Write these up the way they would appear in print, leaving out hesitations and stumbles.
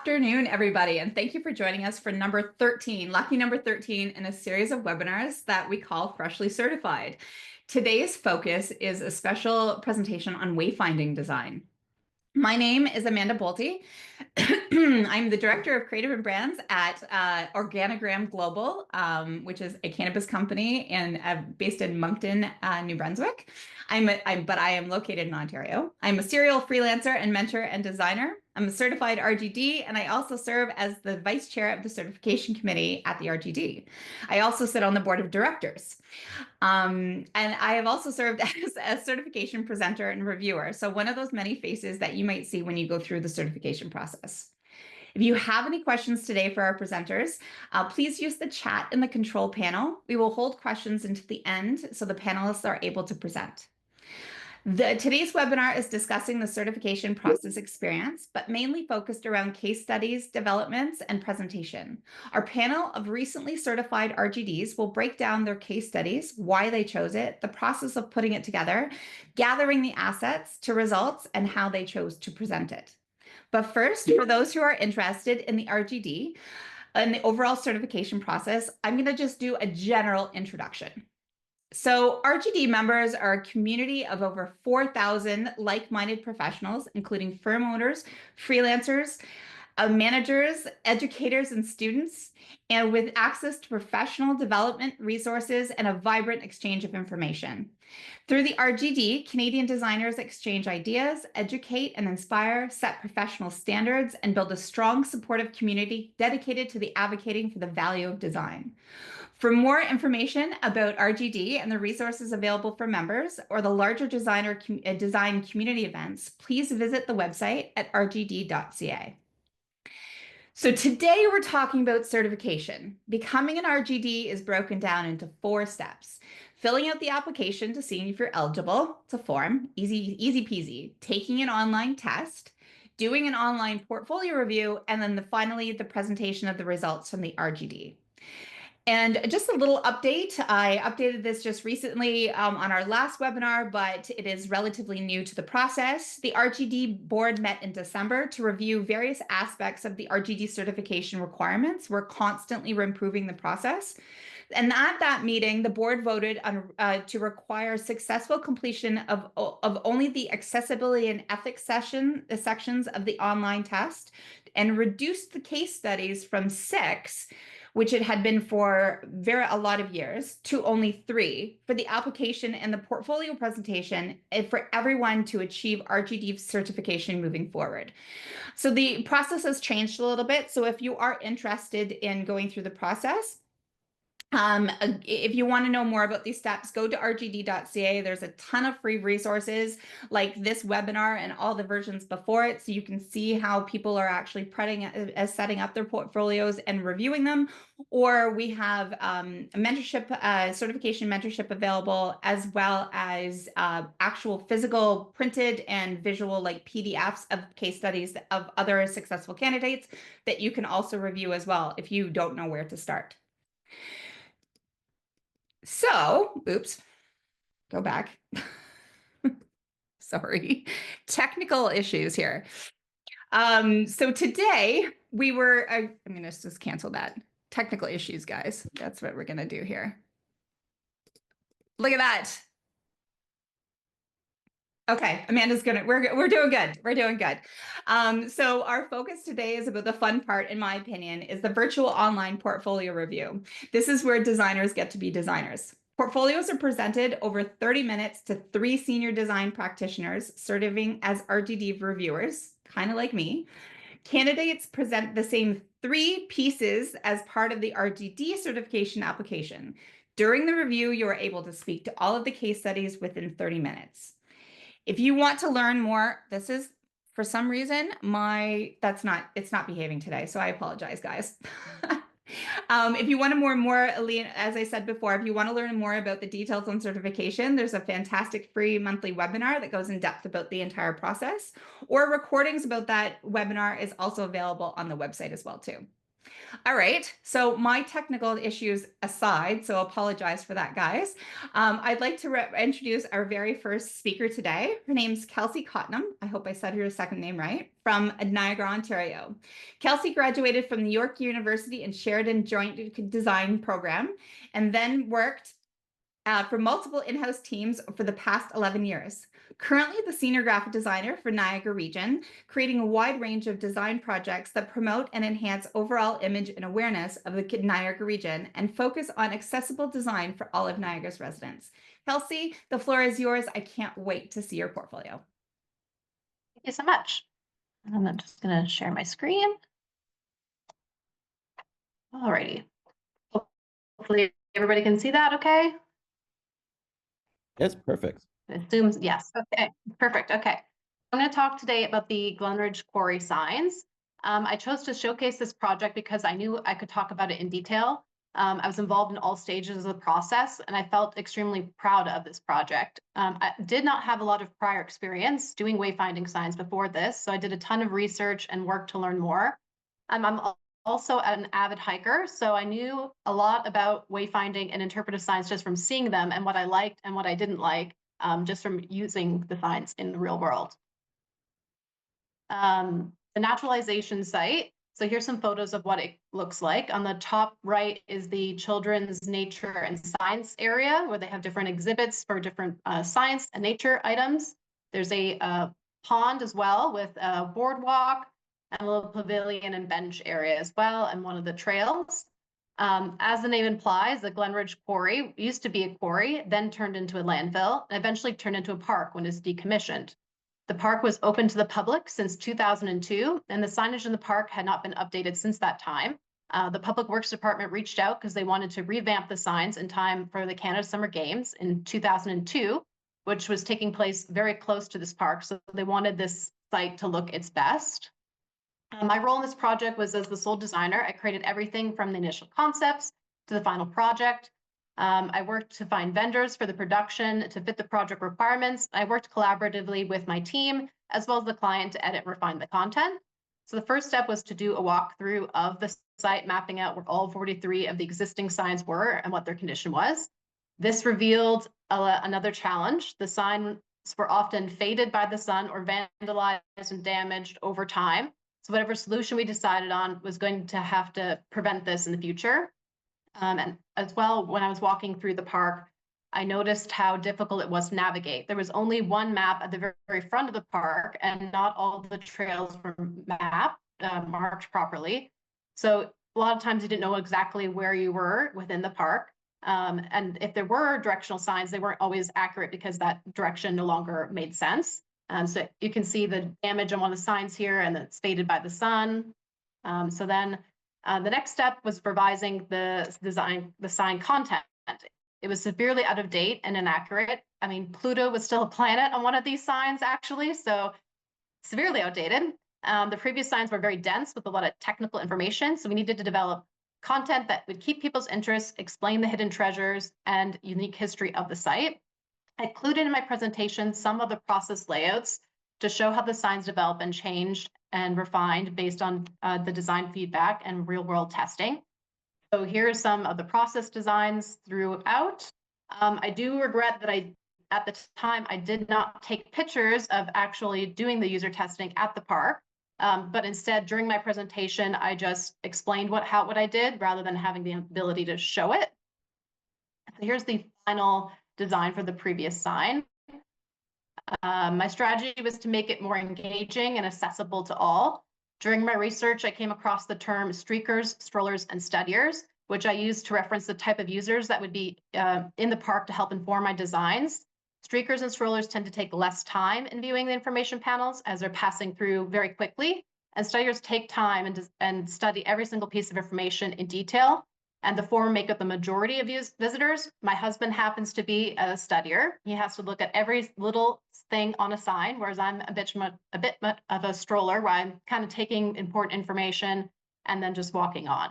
afternoon, everybody, and thank you for joining us for number 13, lucky number 13 in a series of webinars that we call Freshly Certified. Today's focus is a special presentation on wayfinding design. My name is Amanda Bolte. I'm the Director of Creative and Brands at Organogram Global, which is a cannabis company based in Moncton, New Brunswick. But I am located in Ontario. I'm a serial freelancer and mentor and designer. I'm a certified RGD, and I also serve as the Vice Chair of the Certification Committee at the RGD. I also sit on the Board of Directors. And I have also served as a certification presenter and reviewer. So one of those many faces that you might see when you go through the certification process. If you have any questions today for our presenters, please use the chat in the control panel. We will hold questions until the end so the panelists are able to present. Today's webinar is discussing the certification process experience, but mainly focused around case studies, developments, and presentation. Our panel of recently certified RGDs will break down their case studies, why they chose it, the process of putting it together, gathering the assets to results, and how they chose to present it. But first, for those who are interested in the RGD and the overall certification process, I'm going to just do a general introduction. So RGD members are a community of over 4,000 like-minded professionals, including firm owners, freelancers, managers, educators, and students, and with access to professional development resources and a vibrant exchange of information. Through the RGD, Canadian designers exchange ideas, educate and inspire, set professional standards, and build a strong, supportive community dedicated to the advocating for the value of design. For more information about RGD and the resources available for members or the larger design community events, please visit the website at rgd.ca. So today we're talking about certification. Becoming an RGD is broken down into 4 steps. Filling out the application to see if you're eligible. It's a form, easy peasy. Taking an online test, doing an online portfolio review, and then finally the presentation of the results from the RGD. And just a little update, I updated this just recently on our last webinar, but it is relatively new to the process. The RGD board met in December to review various aspects of the RGD certification requirements. We're constantly improving the process. And at that meeting, the board voted on, to require successful completion of only the accessibility and ethics sections of the online test and reduced the case studies from 6, which it had been for a lot of years, to only 3 for the application and the portfolio presentation for everyone to achieve RGD certification moving forward. So the process has changed a little bit. So if you are interested in going through the process, if you want to know more about these steps, go to rgd.ca. There's a ton of free resources like this webinar and all the versions before it, so you can see how people are actually setting up their portfolios and reviewing them. Or we have a mentorship, certification mentorship available, as well as actual physical printed and visual like PDFs of case studies of other successful candidates that you can also review as well if you don't know where to start. So, oops, go back. Sorry, technical issues here. So today we were, I'm going to just cancel that. Technical issues, guys. That's what we're going to do here. Look at that. Okay, Amanda's we're doing good. We're doing good. So our focus today is about the fun part, in my opinion, is the virtual online portfolio review. This is where designers get to be designers. Portfolios are presented over 30 minutes to 3 senior design practitioners serving as RGD reviewers, kind of like me. Candidates present the same 3 pieces as part of the RGD certification application. During the review, you are able to speak to all of the case studies within 30 minutes. If you want to learn more, this is, for some reason, it's not behaving today, so I apologize, guys. If you want to more, as I said before, if you want to learn more about the details on certification, there's a fantastic free monthly webinar that goes in depth about the entire process, or recordings about that webinar is also available on the website as well, too. All right. So my technical issues aside, so apologize for that, guys. I'd like to introduce our very first speaker today. Her name's Kelsey Cottenham. I hope I said her second name right. From Niagara, Ontario. Kelsey graduated from the York University and Sheridan Joint Design Program, and then worked for multiple in-house teams for the past 11 years. Currently the senior graphic designer for Niagara region, creating a wide range of design projects that promote and enhance overall image and awareness of the Niagara region and focus on accessible design for all of Niagara's residents. Kelsey, the floor is yours. I can't wait to see your portfolio. Thank you so much. I'm just going to share my screen. Alrighty. Hopefully everybody can see that okay? Yes, perfect. It zooms, yes, okay, perfect, okay. I'm going to talk today about the Glenridge Quarry signs. I chose to showcase this project because I knew I could talk about it in detail. I was involved in all stages of the process, and I felt extremely proud of this project. I did not have a lot of prior experience doing wayfinding signs before this, so I did a ton of research and work to learn more. I'm also an avid hiker, so I knew a lot about wayfinding and interpretive signs just from seeing them and what I liked and what I didn't like, just from using the signs in the real world. The naturalization site. So here's some photos of what it looks like. On the top right is the children's nature and science area where they have different exhibits for different science and nature items. There's a pond as well with a boardwalk and a little pavilion and bench area as well, and one of the trails. As the name implies, the Glenridge Quarry used to be a quarry, then turned into a landfill, and eventually turned into a park when it was decommissioned. The park was open to the public since 2002, and the signage in the park had not been updated since that time. The Public Works Department reached out because they wanted to revamp the signs in time for the Canada Summer Games in 2002, which was taking place very close to this park. So they wanted this site to look its best. My role in this project was as the sole designer. I created everything from the initial concepts to the final project. I worked to find vendors for the production to fit the project requirements. I worked collaboratively with my team as well as the client to edit and refine the content. So the first step was to do a walkthrough of the site, mapping out where all 43 of the existing signs were and what their condition was. This revealed another challenge. The signs were often faded by the sun or vandalized and damaged over time. So whatever solution we decided on was going to have to prevent this in the future. And as well, when I was walking through the park, I noticed how difficult it was to navigate. There was only one map at the very front of the park, and not all the trails were marked properly. So a lot of times you didn't know exactly where you were within the park. And if there were directional signs, they weren't always accurate because that direction no longer made sense. So you can see the damage on one of the signs here, and it's faded by the sun. So then the next step was revising the sign content. It was severely out of date and inaccurate. I mean, Pluto was still a planet on one of these signs, actually, so severely outdated. The previous signs were very dense with a lot of technical information, so we needed to develop content that would keep people's interest, explain the hidden treasures and unique history of the site. I included in my presentation some of the process layouts to show how the signs developed and changed and refined based on the design feedback and real world testing. So here are some of the process designs throughout. I do regret that at the time, I did not take pictures of actually doing the user testing at the park, but instead during my presentation, I just explained what I did rather than having the ability to show it. So here's the final design for the previous sign. My strategy was to make it more engaging and accessible to all. During my research, I came across the term streakers, strollers, and studiers, which I used to reference the type of users that would be in the park to help inform my designs. Streakers and strollers tend to take less time in viewing the information panels as they're passing through very quickly, and studiers take time and study every single piece of information in detail. And the former make up the majority of visitors. My husband happens to be a studier. He has to look at every little thing on a sign, whereas I'm a bit of a stroller, where I'm kind of taking important information and then just walking on.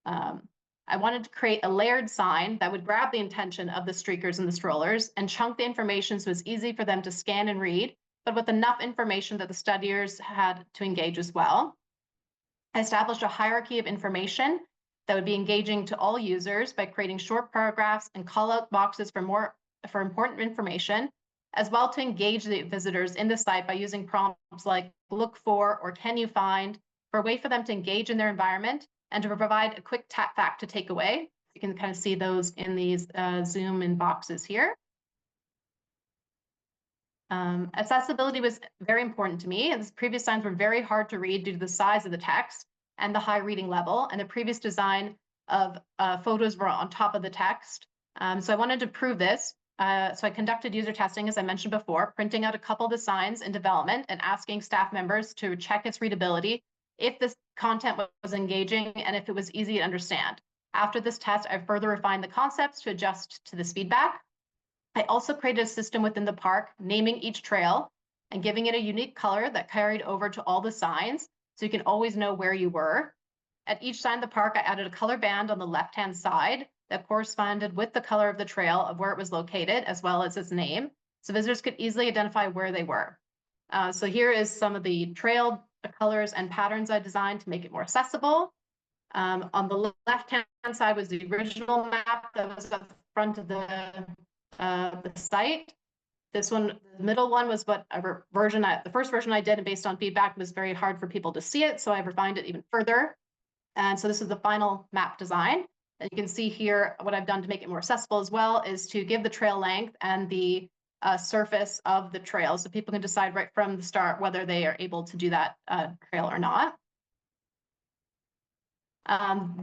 I wanted to create a layered sign that would grab the attention of the streakers and the strollers and chunk the information so it's easy for them to scan and read, but with enough information that the studiers had to engage as well. I established a hierarchy of information that would be engaging to all users by creating short paragraphs and call-out boxes for important information, as well to engage the visitors in the site by using prompts like look for or can you find, for a way for them to engage in their environment and to provide a quick fact to take away. You can kind of see those in these zoom in boxes here. Accessibility was very important to me, and the previous signs were very hard to read due to the size of the text and the high reading level, and the previous design of photos were on top of the text. So I wanted to prove this. So I conducted user testing, as I mentioned before, printing out a couple of the signs in development and asking staff members to check its readability, if this content was engaging and if it was easy to understand. After this test, I further refined the concepts to adjust to this feedback. I also created a system within the park, naming each trail and giving it a unique color that carried over to all the signs, so you can always know where you were. At each sign of the park, I added a color band on the left-hand side that corresponded with the color of the trail of where it was located, as well as its name, so visitors could easily identify where they were. So here is some of the trail colors and patterns I designed to make it more accessible. On the left-hand side was the original map that was at the front of the site. This one, the middle one, was what the first version I did, and based on feedback, was very hard for people to see it, so I refined it even further. And so this is the final map design. And you can see here what I've done to make it more accessible as well is to give the trail length and the surface of the trail, so people can decide right from the start whether they are able to do that trail or not.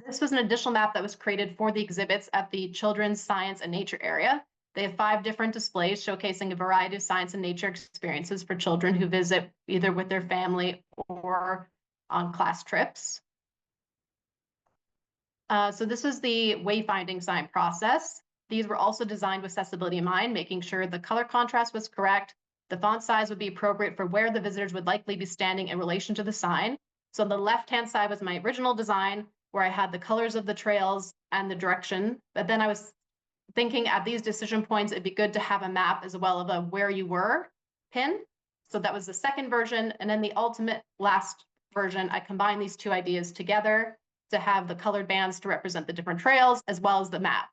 This was an additional map that was created for the exhibits at the Children's Science and Nature area. They have 5 different displays showcasing a variety of science and nature experiences for children who visit either with their family or on class trips. So this is the wayfinding sign process. These were also designed with accessibility in mind, making sure the color contrast was correct, the font size would be appropriate for where the visitors would likely be standing in relation to the sign. So on the left-hand side was my original design, where I had the colors of the trails and the direction, but then I was thinking at these decision points, it'd be good to have a map as well of a where you were pin. So that was the second version. And then the ultimate last version, I combined these two ideas together to have the colored bands to represent the different trails as well as the map.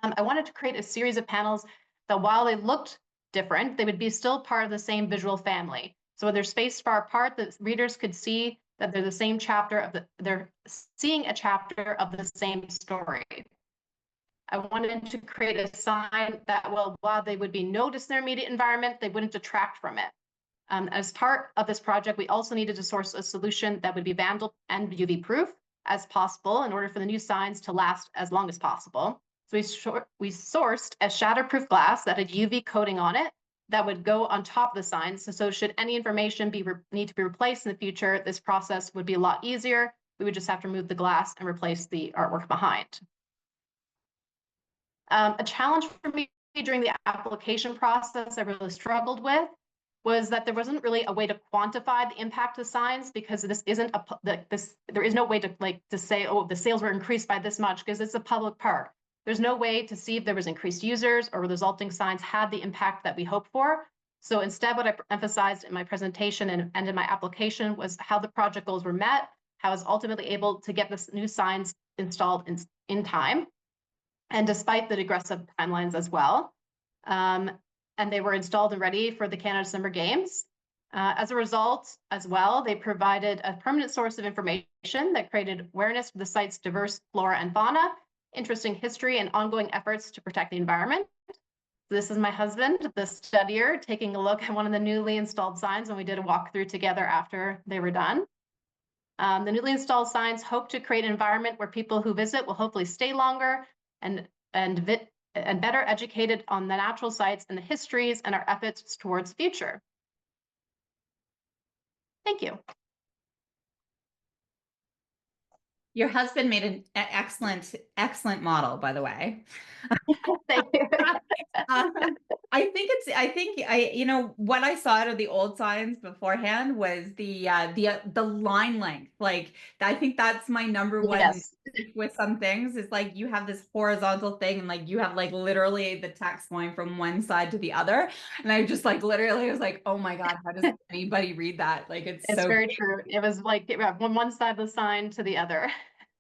I wanted to create a series of panels that, while they looked different, they would be still part of the same visual family. So when they're spaced far apart, the readers could see that they're the same chapter of they're seeing a chapter of the same story. I wanted to create a sign that, well, while they would be noticed in their immediate environment, they wouldn't detract from it. As part of this project, we also needed to source a solution that would be vandal and UV proof as possible in order for the new signs to last as long as possible. So we sourced a shatterproof glass that had UV coating on it that would go on top of the signs. So should any information need to be replaced in the future, this process would be a lot easier. We would just have to remove the glass and replace the artwork behind. A challenge for me during the application process I really struggled with was that there wasn't really a way to quantify the impact of signs, because this isn't there is no way to say, oh, the sales were increased by this much, because it's a public park. There's no way to see if there was increased users or resulting signs had the impact that we hoped for. So instead, what I emphasized in my presentation and in my application was how the project goals were met, how I was ultimately able to get this new signs installed in time, and despite the aggressive timelines as well. And they were installed and ready for the Canada Summer Games. As a result, as well, they provided a permanent source of information that created awareness for the site's diverse flora and fauna, interesting history, and ongoing efforts to protect the environment. This is my husband, the studier, taking a look at one of the newly installed signs when we did a walkthrough together after they were done. The newly installed signs hope to create an environment where people who visit will hopefully stay longer and better educated on the natural sites and the histories and our efforts towards the future. Thank you. Your husband made an excellent model, by the way. Thank you. You know, what I saw out of the old signs beforehand was the line length. Like, I think that's my number one Yes. with some things is like you have this horizontal thing and like you have like literally the text going from one side to the other. And I just like literally was like, oh my God, how does anybody read that? Like it's It's so very true. It was like from one side of the sign to the other.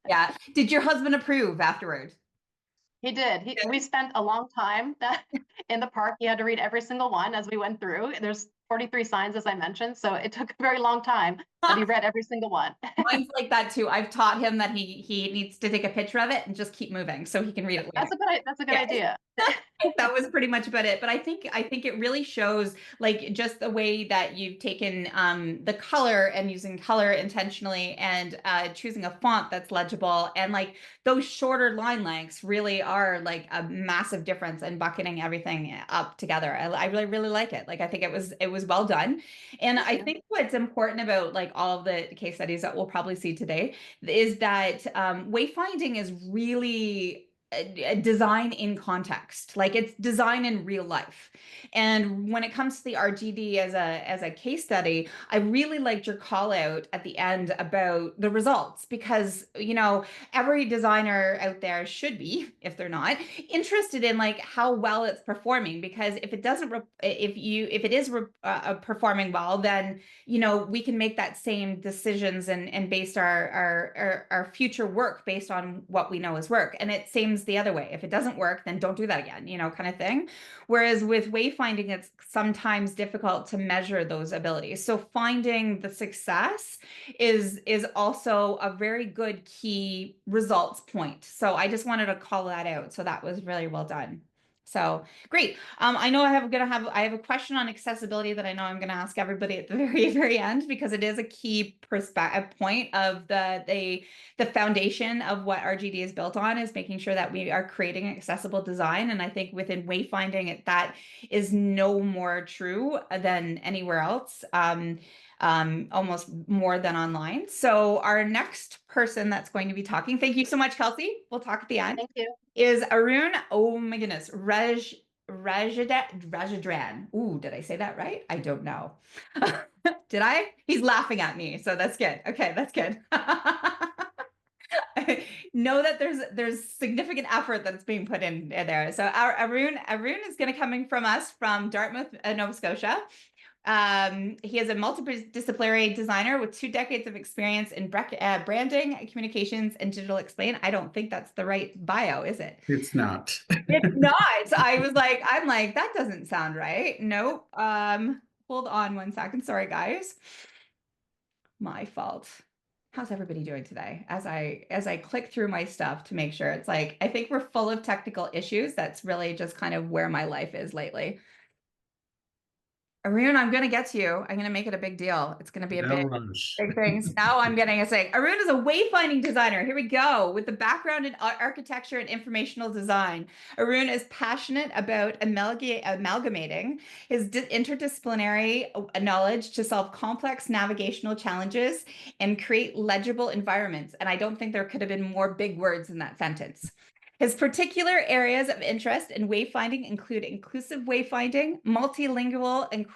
yeah. Did your husband approve afterward? He did. We spent a long time in the park. He had to read every single one as we went through. There's 43 signs, as I mentioned, so it took a very long time, but he read every single one. Mine's like that too. I've taught him that he needs to take a picture of it and just keep moving so he can read it later. That's a good Yeah. idea. That was pretty much about it. But I think it really shows like just the way that you've taken the color and using color intentionally and choosing a font that's legible and like those shorter line lengths really are like a massive difference in bucketing everything up together. I really, really like it. Like I think it was well done. And I think what's important about like all of the case studies that we'll probably see today is that wayfinding is really a design in context, like it's design in real life. And when it comes to the RGD as a case study, I really liked your call out at the end about the results because you know every designer out there should be, if they're not, interested in like how well it's performing. Because if it doesn't, if it is performing well, then you know we can make that same decisions and based our future work based on what we know is work. And it seems the other way. If it doesn't work, then don't do that again, you know, kind of thing. Whereas with wayfinding, it's sometimes difficult to measure those abilities. So finding the success is also a very good key results point. So I just wanted to call that out. So that was really well done. So great. I know I have a question on accessibility that I know I'm gonna ask everybody at the very end because it is a key perspective point of the foundation of what RGD is built on is making sure that we are creating accessible design. And I think within wayfinding that is no more true than anywhere else. Almost more than online. So our next person that's going to be talking, thank you so much, Kelsey. We'll talk at the end. Thank you. Is Arun, oh my goodness, Rajadran. Ooh, did I say that right? I don't know. Did I? He's laughing at me, so that's good. Okay, that's good. Know that there's significant effort that's being put in there. So our Arun is going to coming from us from Dartmouth, Nova Scotia. He is a multidisciplinary designer with 2 decades of experience in branding, communications, and digital explain. I don't think that's the right bio, is it? It's not. It's not. I'm like, that doesn't sound right. Nope. Hold on one second. Sorry, guys. My fault. How's everybody doing today? As I click through my stuff to make sure, it's like I think we're full of technical issues. That's really just kind of where my life is lately. Arun, I'm going to get to you. I'm going to make it a big deal. It's going to be a big thing. Now I'm getting a say. Arun is a wayfinding designer. Here we go. With the background in architecture and informational design, Arun is passionate about amalgamating his interdisciplinary knowledge to solve complex navigational challenges and create legible environments. And I don't think there could have been more big words in that sentence. His particular areas of interest in wayfinding include inclusive wayfinding, multilingual and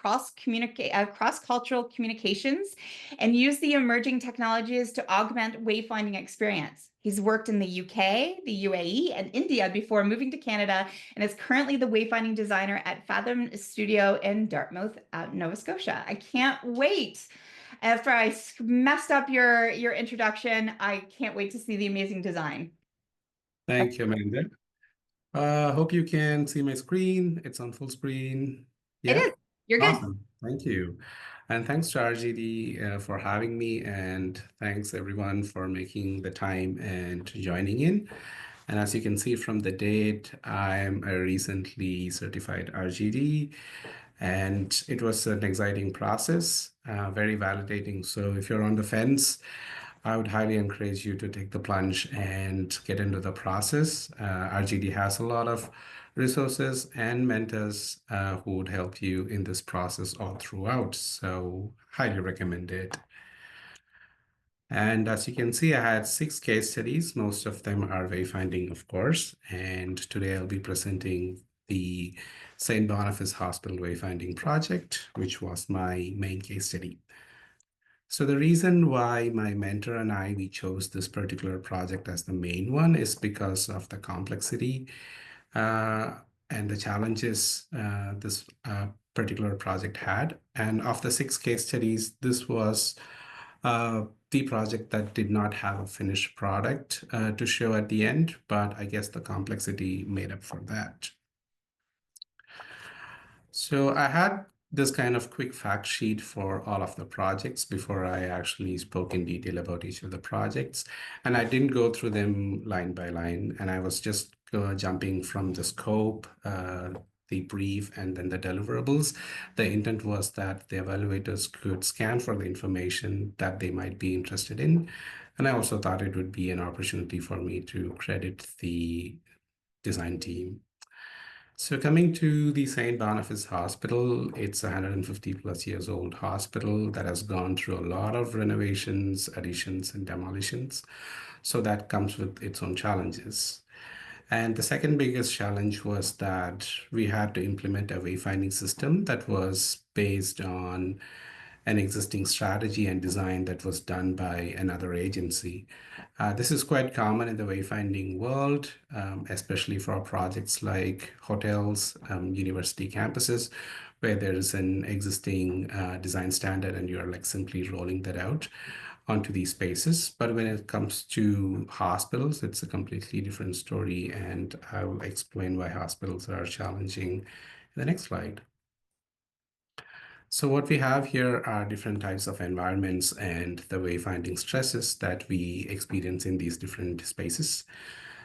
cross-cultural communications, and use the emerging technologies to augment wayfinding experience. He's worked in the UK, the UAE, and India before moving to Canada, and is currently the wayfinding designer at Fathom Studio in Dartmouth, Nova Scotia. I can't wait. After I messed up your introduction, I can't wait to see the amazing design. Thank you, Amanda. Hope you can see my screen. It's on full screen. It Yeah, is. You're good. awesome. Thank you. And thanks to RGD for having me. And thanks everyone for making the time and joining in. And as you can see from the date, I'm a recently certified RGD. And it was an exciting process, very validating. So if you're on the fence, I would highly encourage you to take the plunge and get into the process. RGD has a lot of resources and mentors who would help you in this process all throughout. So highly recommend it. And as you can see, I had 6 case studies. Most of them are wayfinding, of course. And today I'll be presenting the St. Boniface Hospital Wayfinding project, which was my main case study. So the reason why my mentor and we chose this particular project as the main one is because of the complexity and the challenges this particular project had. And of the 6 case studies, this was the project that did not have a finished product to show at the end, but I guess the complexity made up for that. So I had this kind of quick fact sheet for all of the projects before I actually spoke in detail about each of the projects. And I didn't go through them line by line, and I was just jumping from the scope, the brief, and then the deliverables. The intent was that the evaluators could scan for the information that they might be interested in. And I also thought it would be an opportunity for me to credit the design team. So coming to the St. Boniface Hospital, it's a 150 plus years old hospital that has gone through a lot of renovations, additions, and demolitions. So that comes with its own challenges. And the second biggest challenge was that we had to implement a wayfinding system that was based on an existing strategy and design that was done by another agency. This is quite common in the wayfinding world, especially for projects like hotels, university campuses, where there is an existing design standard and you're like simply rolling that out onto these spaces. But when it comes to hospitals, it's a completely different story, and I will explain why hospitals are challenging in the next slide. So what we have here are different types of environments and the wayfinding stresses that we experience in these different spaces.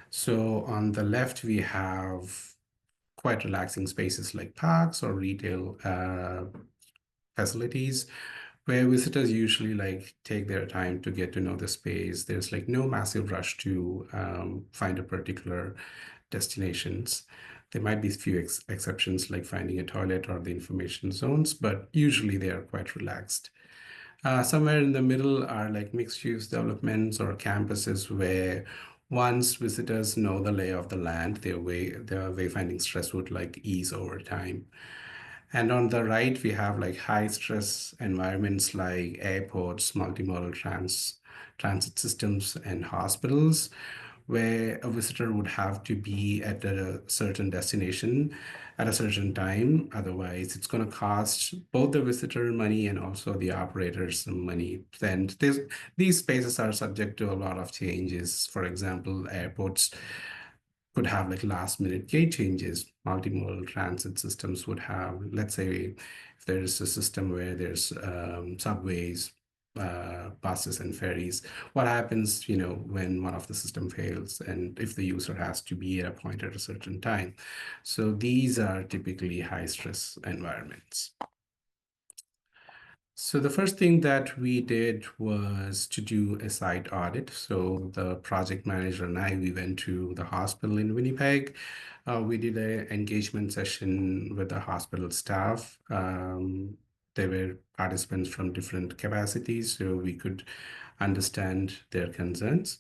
So on the left, we have quite relaxing spaces like parks or retail facilities where visitors usually like take their time to get to know the space. There's like no massive rush to find a particular destinations. There might be a few exceptions like finding a toilet or the information zones, but usually they are quite relaxed. Somewhere in the middle are like mixed use developments or campuses where once visitors know the lay of the land, their wayfinding stress would like ease over time. And on the right, we have like high stress environments like airports, multimodal transit systems, and hospitals, where a visitor would have to be at a certain destination at a certain time. Otherwise, it's going to cost both the visitor money and also the operators some money. And these spaces are subject to a lot of changes. For example, airports could have like last minute gate changes. Multimodal transit systems would have, let's say, if there's a system where there's subways, buses and ferries, what happens, when one of the system fails and if the user has to be at a point at a certain time. So these are typically high stress environments. So the first thing that we did was to do a site audit. So the project manager and we went to the hospital in Winnipeg. We did an engagement session with the hospital staff. There were participants from different capacities, so we could understand their concerns.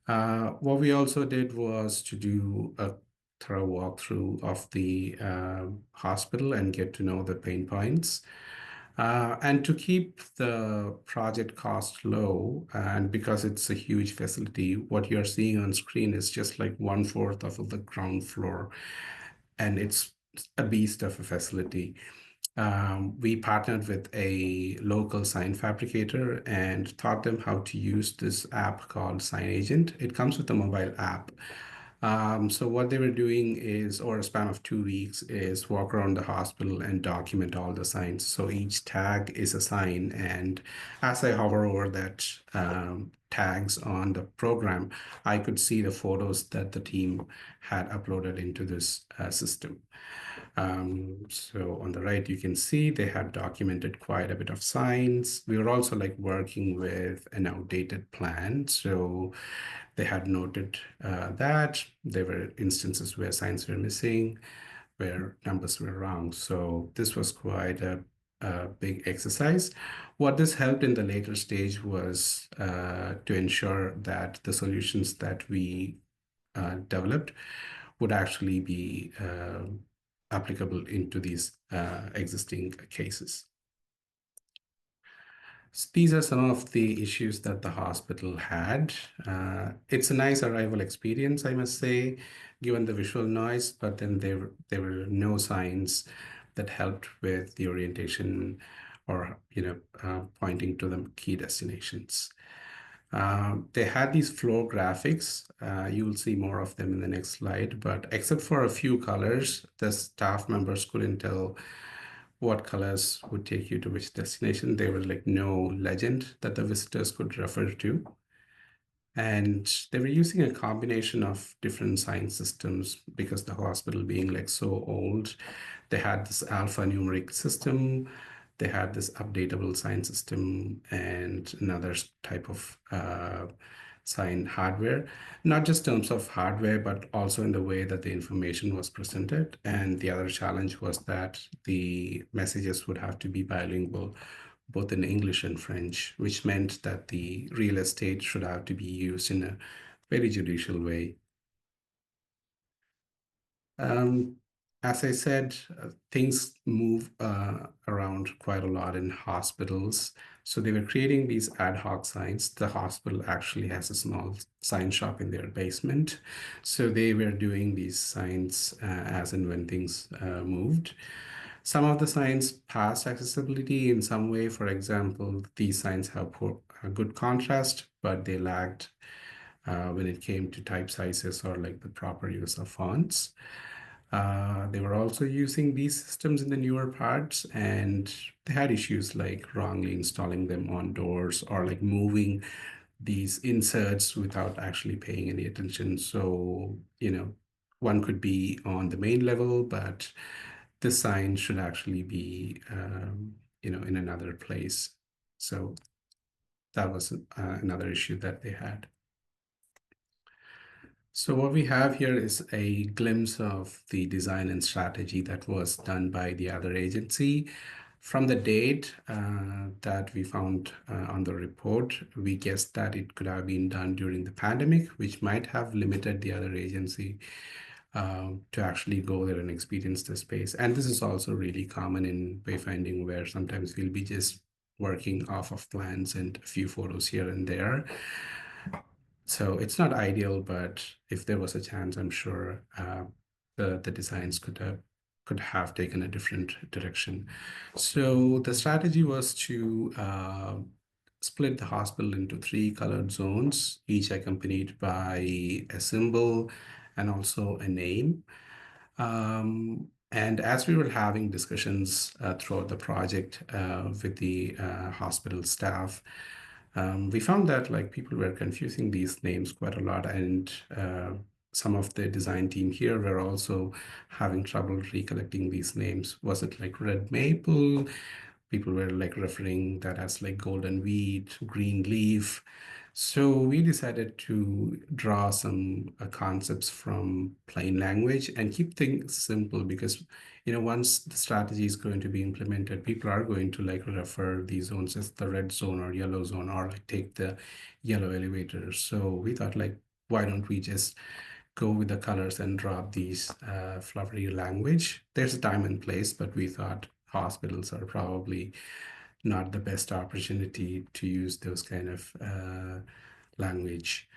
What we also did was to do a thorough walkthrough of the hospital and get to know the pain points. And to keep the project cost low, and because it's a huge facility, what you're seeing on screen is just like 1/4 of the ground floor, and it's a beast of a facility. We partnered with a local sign fabricator and taught them how to use this app called Sign Agent. It comes with a mobile app. So what they were doing is, over a span of 2 weeks, is walk around the hospital and document all the signs. So each tag is a sign, and as I hover over that tags on the program, I could see the photos that the team had uploaded into this system. So on the right, you can see they had documented quite a bit of signs. We were also like working with an outdated plan. So they had noted that there were instances where signs were missing, where numbers were wrong. So this was quite a big exercise. What this helped in the later stage was to ensure that the solutions that we developed would actually be applicable into these existing cases. So these are some of the issues that the hospital had. It's a nice arrival experience, I must say, given the visual noise, but then there were no signs that helped with the orientation or pointing to the key destinations. They had these floor graphics. You will see more of them in the next slide, but except for a few colors, the staff members couldn't tell what colors would take you to which destination. There was like no legend that the visitors could refer to. And they were using a combination of different sign systems because the hospital being like so old, they had this alphanumeric system, they had this updatable sign system, and another type of sign hardware, not just in terms of hardware, but also in the way that the information was presented. And the other challenge was that the messages would have to be bilingual, both in English and French, which meant that the real estate should have to be used in a very judicial way. As I said, things move around quite a lot in hospitals. So they were creating these ad hoc signs. The hospital actually has a small sign shop in their basement. So they were doing these signs as and when things moved. Some of the signs pass accessibility in some way. For example, these signs have good contrast, but they lagged when it came to type sizes or like the proper use of fonts. They were also using these systems in the newer parts, and they had issues like wrongly installing them on doors or like moving these inserts without actually paying any attention. So, one could be on the main level, but the sign should actually be, in another place. So that was another issue that they had. So what we have here is a glimpse of the design and strategy that was done by the other agency. From the date that we found on the report, we guessed that it could have been done during the pandemic, which might have limited the other agency to actually go there and experience the space. And this is also really common in wayfinding, where sometimes we'll be just working off of plans and a few photos here and there. So it's not ideal, but if there was a chance, I'm sure the designs could have taken a different direction. So the strategy was to split the hospital into 3 colored zones, each accompanied by a symbol and also a name. And as we were having discussions throughout the project with the hospital staff, we found that like people were confusing these names quite a lot, and some of the design team here were also having trouble recollecting these names. Was it like red maple? People were like referring that as like golden wheat, green leaf. So we decided to draw some concepts from plain language and keep things simple, because once the strategy is going to be implemented, people are going to like refer these zones as the red zone or yellow zone, or like take the yellow elevator. So we thought like, why don't we just go with the colors and drop these flowery language? There's a time and place, but we thought hospitals are probably not the best opportunity to use those kind of language.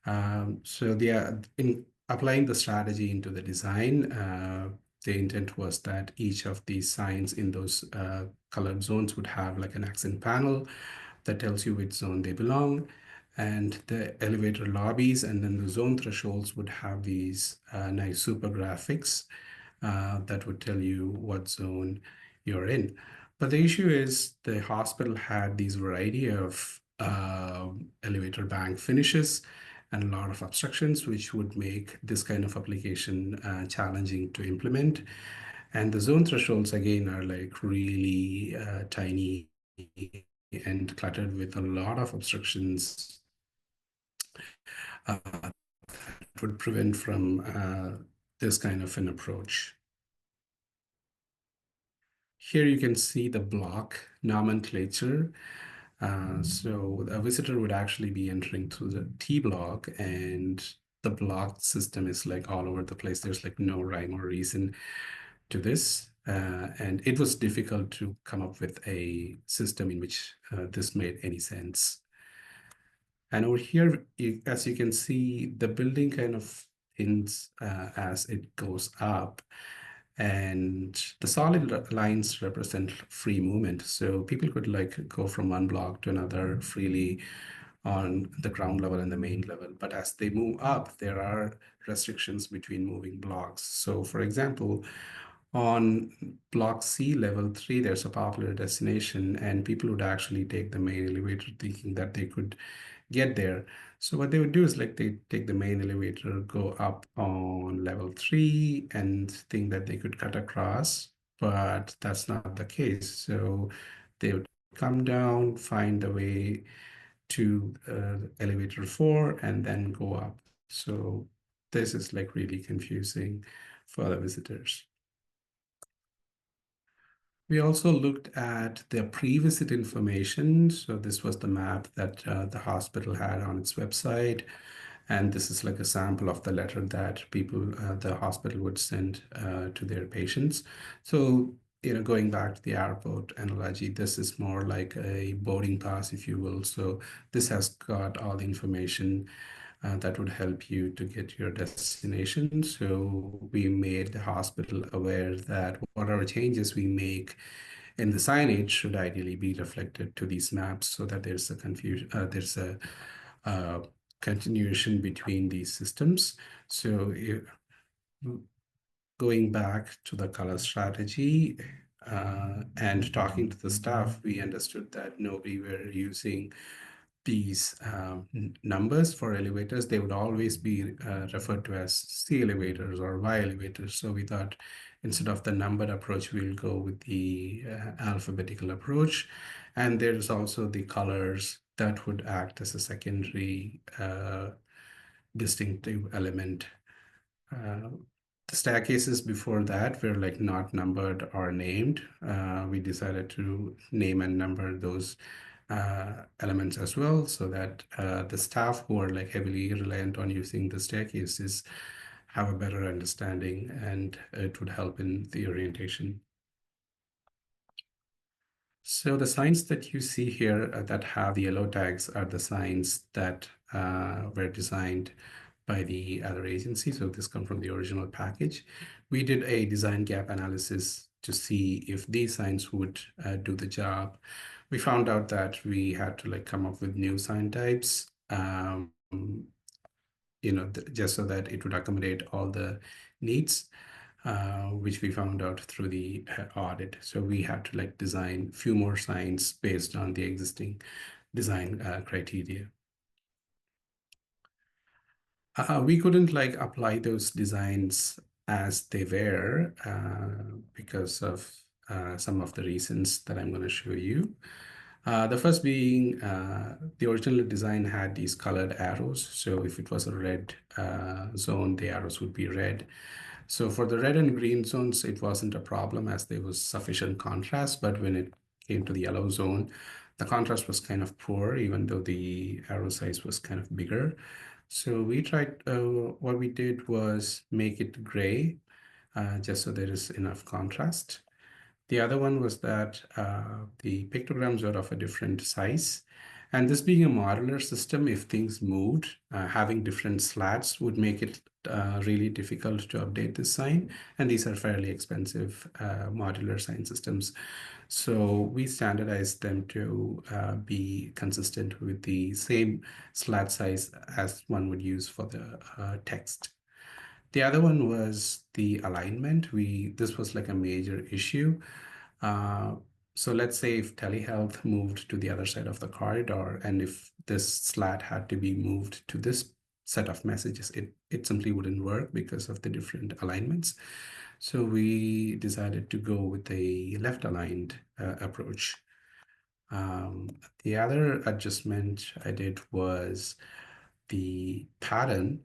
So in applying the strategy into the design, the intent was that each of these signs in those colored zones would have like an accent panel that tells you which zone they belong. And the elevator lobbies and then the zone thresholds would have these nice super graphics that would tell you what zone you're in. But the issue is the hospital had these variety of elevator bank finishes and a lot of obstructions, which would make this kind of application challenging to implement. And the zone thresholds, again, are like really tiny and cluttered with a lot of obstructions that would prevent from this kind of an approach. Here you can see the block nomenclature. So a visitor would actually be entering through the T block, and the block system is like all over the place. There's like no rhyme or reason to this. And it was difficult to come up with a system in which this made any sense. And over here, as you can see, the building kind of thins as it goes up. And the solid lines represent free movement. So people could like go from one block to another freely on the ground level and the main level. But as they move up, there are restrictions between moving blocks. So for example, on block C level 3, there's a popular destination and people would actually take the main elevator thinking that they could get there. So what they would do is like they take the main elevator, go up on level 3 and think that they could cut across, but that's not the case. So they would come down, find a way to elevator 4 and then go up. So this is like really confusing for the visitors. We also looked at the pre-visit information. So this was the map that the hospital had on its website. And this is like a sample of the letter that people, the hospital would send to their patients. So, going back to the airport analogy, this is more like a boarding pass, if you will. So this has got all the information that would help you to get your destination. So we made the hospital aware that whatever changes we make in the signage should ideally be reflected to these maps so that there's a confusion, there's a continuation between these systems. So going back to the color strategy and talking to the staff, we understood that nobody were using these numbers for elevators. They would always be referred to as C elevators or Y elevators. So we thought instead of the numbered approach, we'll go with the alphabetical approach. And there's also the colors that would act as a secondary distinctive element. The staircases before that were like not numbered or named. We decided to name and number those elements as well, so that the staff who are like heavily reliant on using the staircases have a better understanding, and it would help in the orientation. So the signs that you see here that have the yellow tags are the signs that were designed by the other agency. So this come from the original package. We did a design gap analysis to see if these signs would do the job. We found out that we had to like come up with new sign types, just so that it would accommodate all the needs, which we found out through the audit. So we had to like design a few more signs based on the existing design criteria. We couldn't like apply those designs as they were because of some of the reasons that I'm going to show you. The first being the original design had these colored arrows. So if it was a red zone, the arrows would be red. So for the red and green zones, it wasn't a problem as there was sufficient contrast. But when it came to the yellow zone, the contrast was kind of poor, even though the arrow size was kind of bigger. So we tried, what we did was make it gray, just so there is enough contrast. The other one was that the pictograms were of a different size. And this being a modular system, if things moved, having different slats would make it really difficult to update this sign. And these are fairly expensive modular sign systems. So we standardized them to be consistent with the same slat size as one would use for the text. The other one was the alignment. This was like a major issue. So let's say if telehealth moved to the other side of the corridor, and if this slat had to be moved to this set of messages, it simply wouldn't work because of the different alignments. So we decided to go with a left aligned approach. The other adjustment I did was the pattern,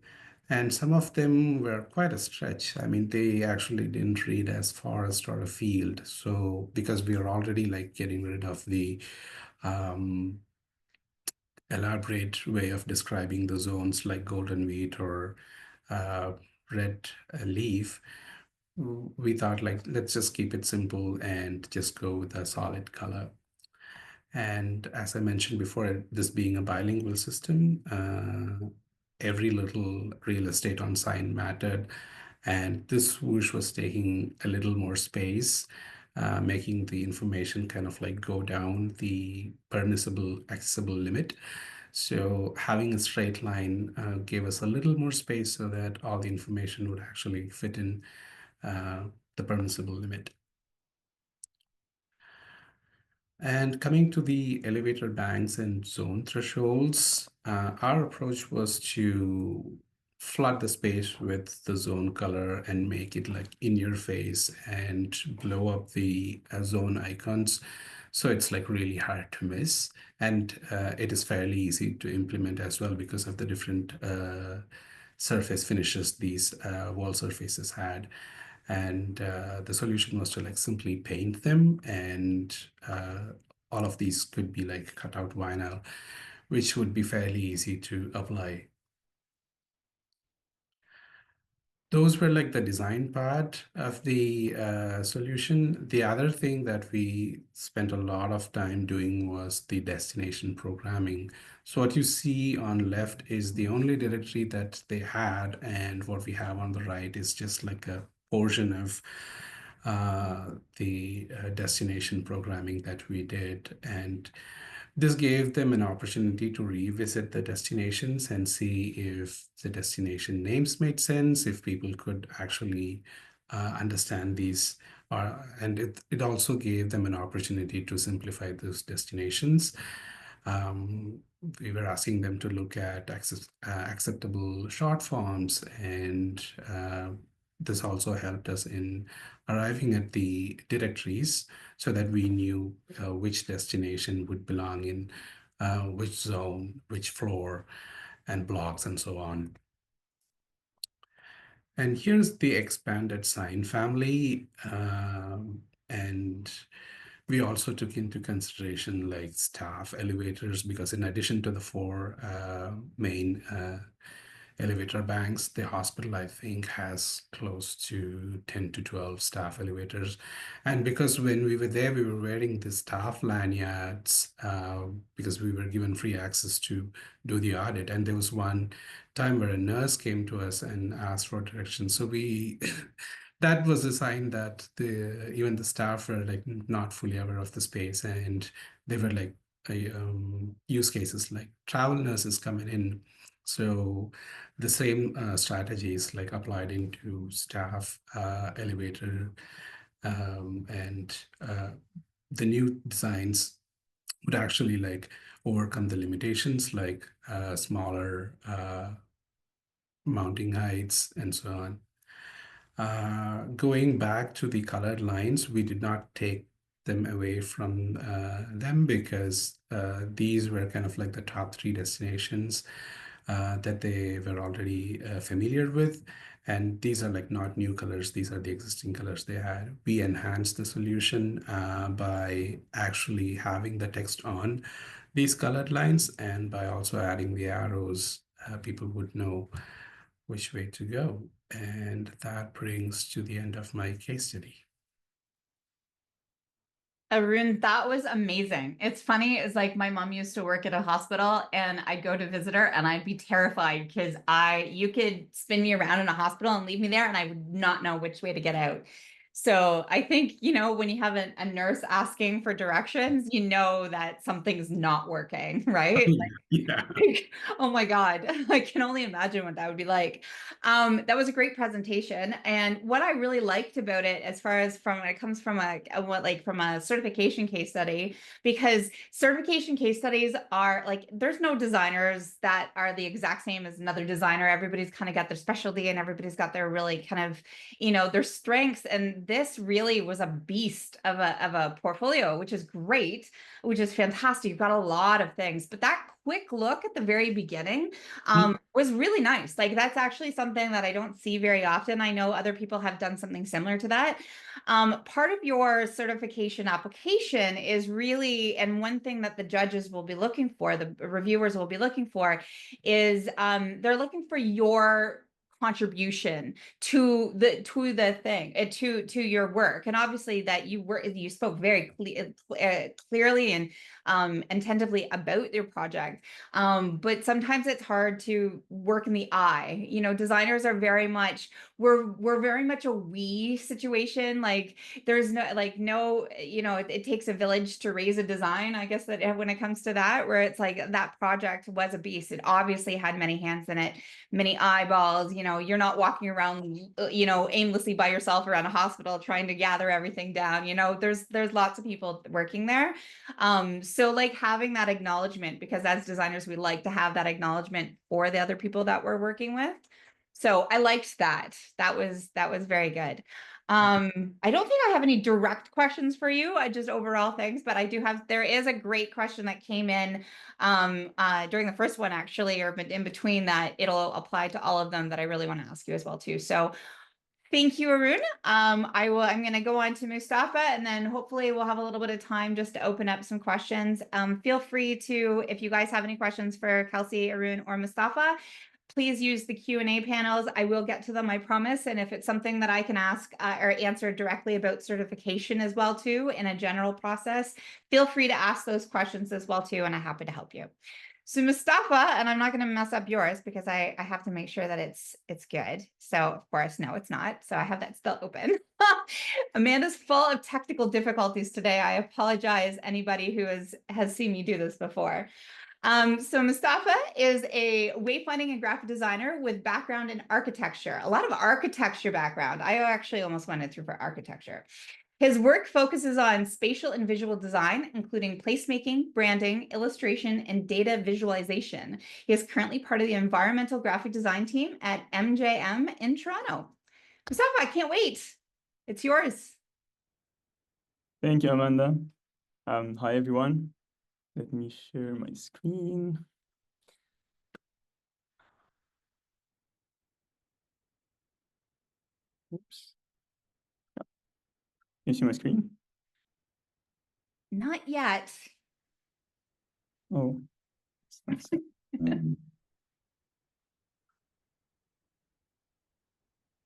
and some of them were quite a stretch. I mean, they actually didn't read as forest or a field. So because we are already like getting rid of the elaborate way of describing the zones like golden wheat or red leaf, we thought like, let's just keep it simple and just go with a solid color. And as I mentioned before, this being a bilingual system, every little real estate on sign mattered. And this swoosh was taking a little more space, making the information kind of like go down the permissible accessible limit. So having a straight line gave us a little more space so that all the information would actually fit in the permissible limit. And coming to the elevator banks and zone thresholds, our approach was to flood the space with the zone color and make it like in your face and blow up the zone icons. So it's like really hard to miss. And it is fairly easy to implement as well because of the different surface finishes these wall surfaces had. And the solution was to like simply paint them, and all of these could be like cut out vinyl, which would be fairly easy to apply. Those were like the design part of the solution. The other thing that we spent a lot of time doing was the destination programming. So what you see on left is the only directory that they had, and what we have on the right is just like a portion of the destination programming that we did. And this gave them an opportunity to revisit the destinations and see if the destination names made sense, if people could actually understand these. And it also gave them an opportunity to simplify those destinations. We were asking them to look at acceptable short forms, and this also helped us in arriving at the directories so that we knew which destination would belong in which zone, which floor, and blocks, and so on. And here's the expanded sign family. And we also took into consideration like staff elevators, because in addition to the four main elevator banks, the hospital, I think, has close to 10 to 12 staff elevators. And because when we were there, we were wearing the staff lanyards because we were given free access to do the audit. And there was one time where a nurse came to us and asked for directions. So we that was a sign that even the staff were like not fully aware of the space, and they were like use cases like travel nurses coming in. So the same strategies like applied into staff elevator, and the new designs would actually like overcome the limitations like smaller mounting heights and so on. Going back to the colored lines, we did not take them away from them, because these were kind of like the top three destinations that they were already familiar with. And these are like not new colors, these are the existing colors they had. We enhanced the solution by actually having the text on these colored lines, and by also adding the arrows, people would know which way to go. And that brings to the end of my case study. Arun, that was amazing. It's funny, it's like my mom used to work at a hospital, and I'd go to visit her and I'd be terrified because you could spin me around in a hospital and leave me there and I would not know which way to get out. So I think, when you have a nurse asking for directions, you know that something's not working, right? Yeah. Oh my God, I can only imagine what that would be like. That was a great presentation. And what I really liked about it, as far as it comes from from a certification case study, because certification case studies are like, there's no designers that are the exact same as another designer. Everybody's kind of got their specialty, and everybody's got their really kind of, their strengths. And this really was a beast of a portfolio, which is great, which is fantastic. You've got a lot of things, but that quick look at the very beginning was really nice. Like that's actually something that I don't see very often. I know other people have done something similar to that. Part of your certification application is really, and one thing that the judges will be looking for, the reviewers will be looking for, is they're looking for your contribution to the thing, to your work, and obviously that you spoke very clearly and attentively about your project, but sometimes it's hard to work in the eye. You know, designers are very much, we're very much a we situation. Like there's no, you know, it takes a village to raise a design, I guess, that when it comes to that, where it's like that project was a beast. It obviously had many hands in it, many eyeballs. You know, you're not walking around, you know, aimlessly by yourself around a hospital trying to gather everything down. You know, there's lots of people working there. So like having that acknowledgement, because as designers, we like to have that acknowledgement for the other people that we're working with. So I liked that. That was very good. I don't think I have any direct questions for you. I just overall things, but there is a great question that came in during the first one actually, or in between that, it'll apply to all of them that I really want to ask you as well too. So thank you, Arun. I'm going to go on to Mustafa, and then hopefully we'll have a little bit of time just to open up some questions. Feel free to, if you guys have any questions for Kelsey, Arun, or Mustafa, please use the Q&A panels. I will get to them, I promise. And if it's something that I can ask or answer directly about certification as well too, in a general process, feel free to ask those questions as well too, and I'm happy to help you. So Mustafa, and I'm not going to mess up yours because I have to make sure that it's good. So of course, no, it's not. So I have that still open. Amanda's full of technical difficulties today. I apologize anybody who has seen me do this before. So Mustafa is a wayfinding and graphic designer with background in architecture, a lot of architecture background. I actually almost went through for architecture. His work focuses on spatial and visual design, including placemaking, branding, illustration, and data visualization. He is currently part of the environmental graphic design team at MJM in Toronto. Mustafa, I can't wait. It's yours. Thank you, Amanda. Hi, everyone. Let me share my screen. Oops. Can you see my screen? Not yet. Oh.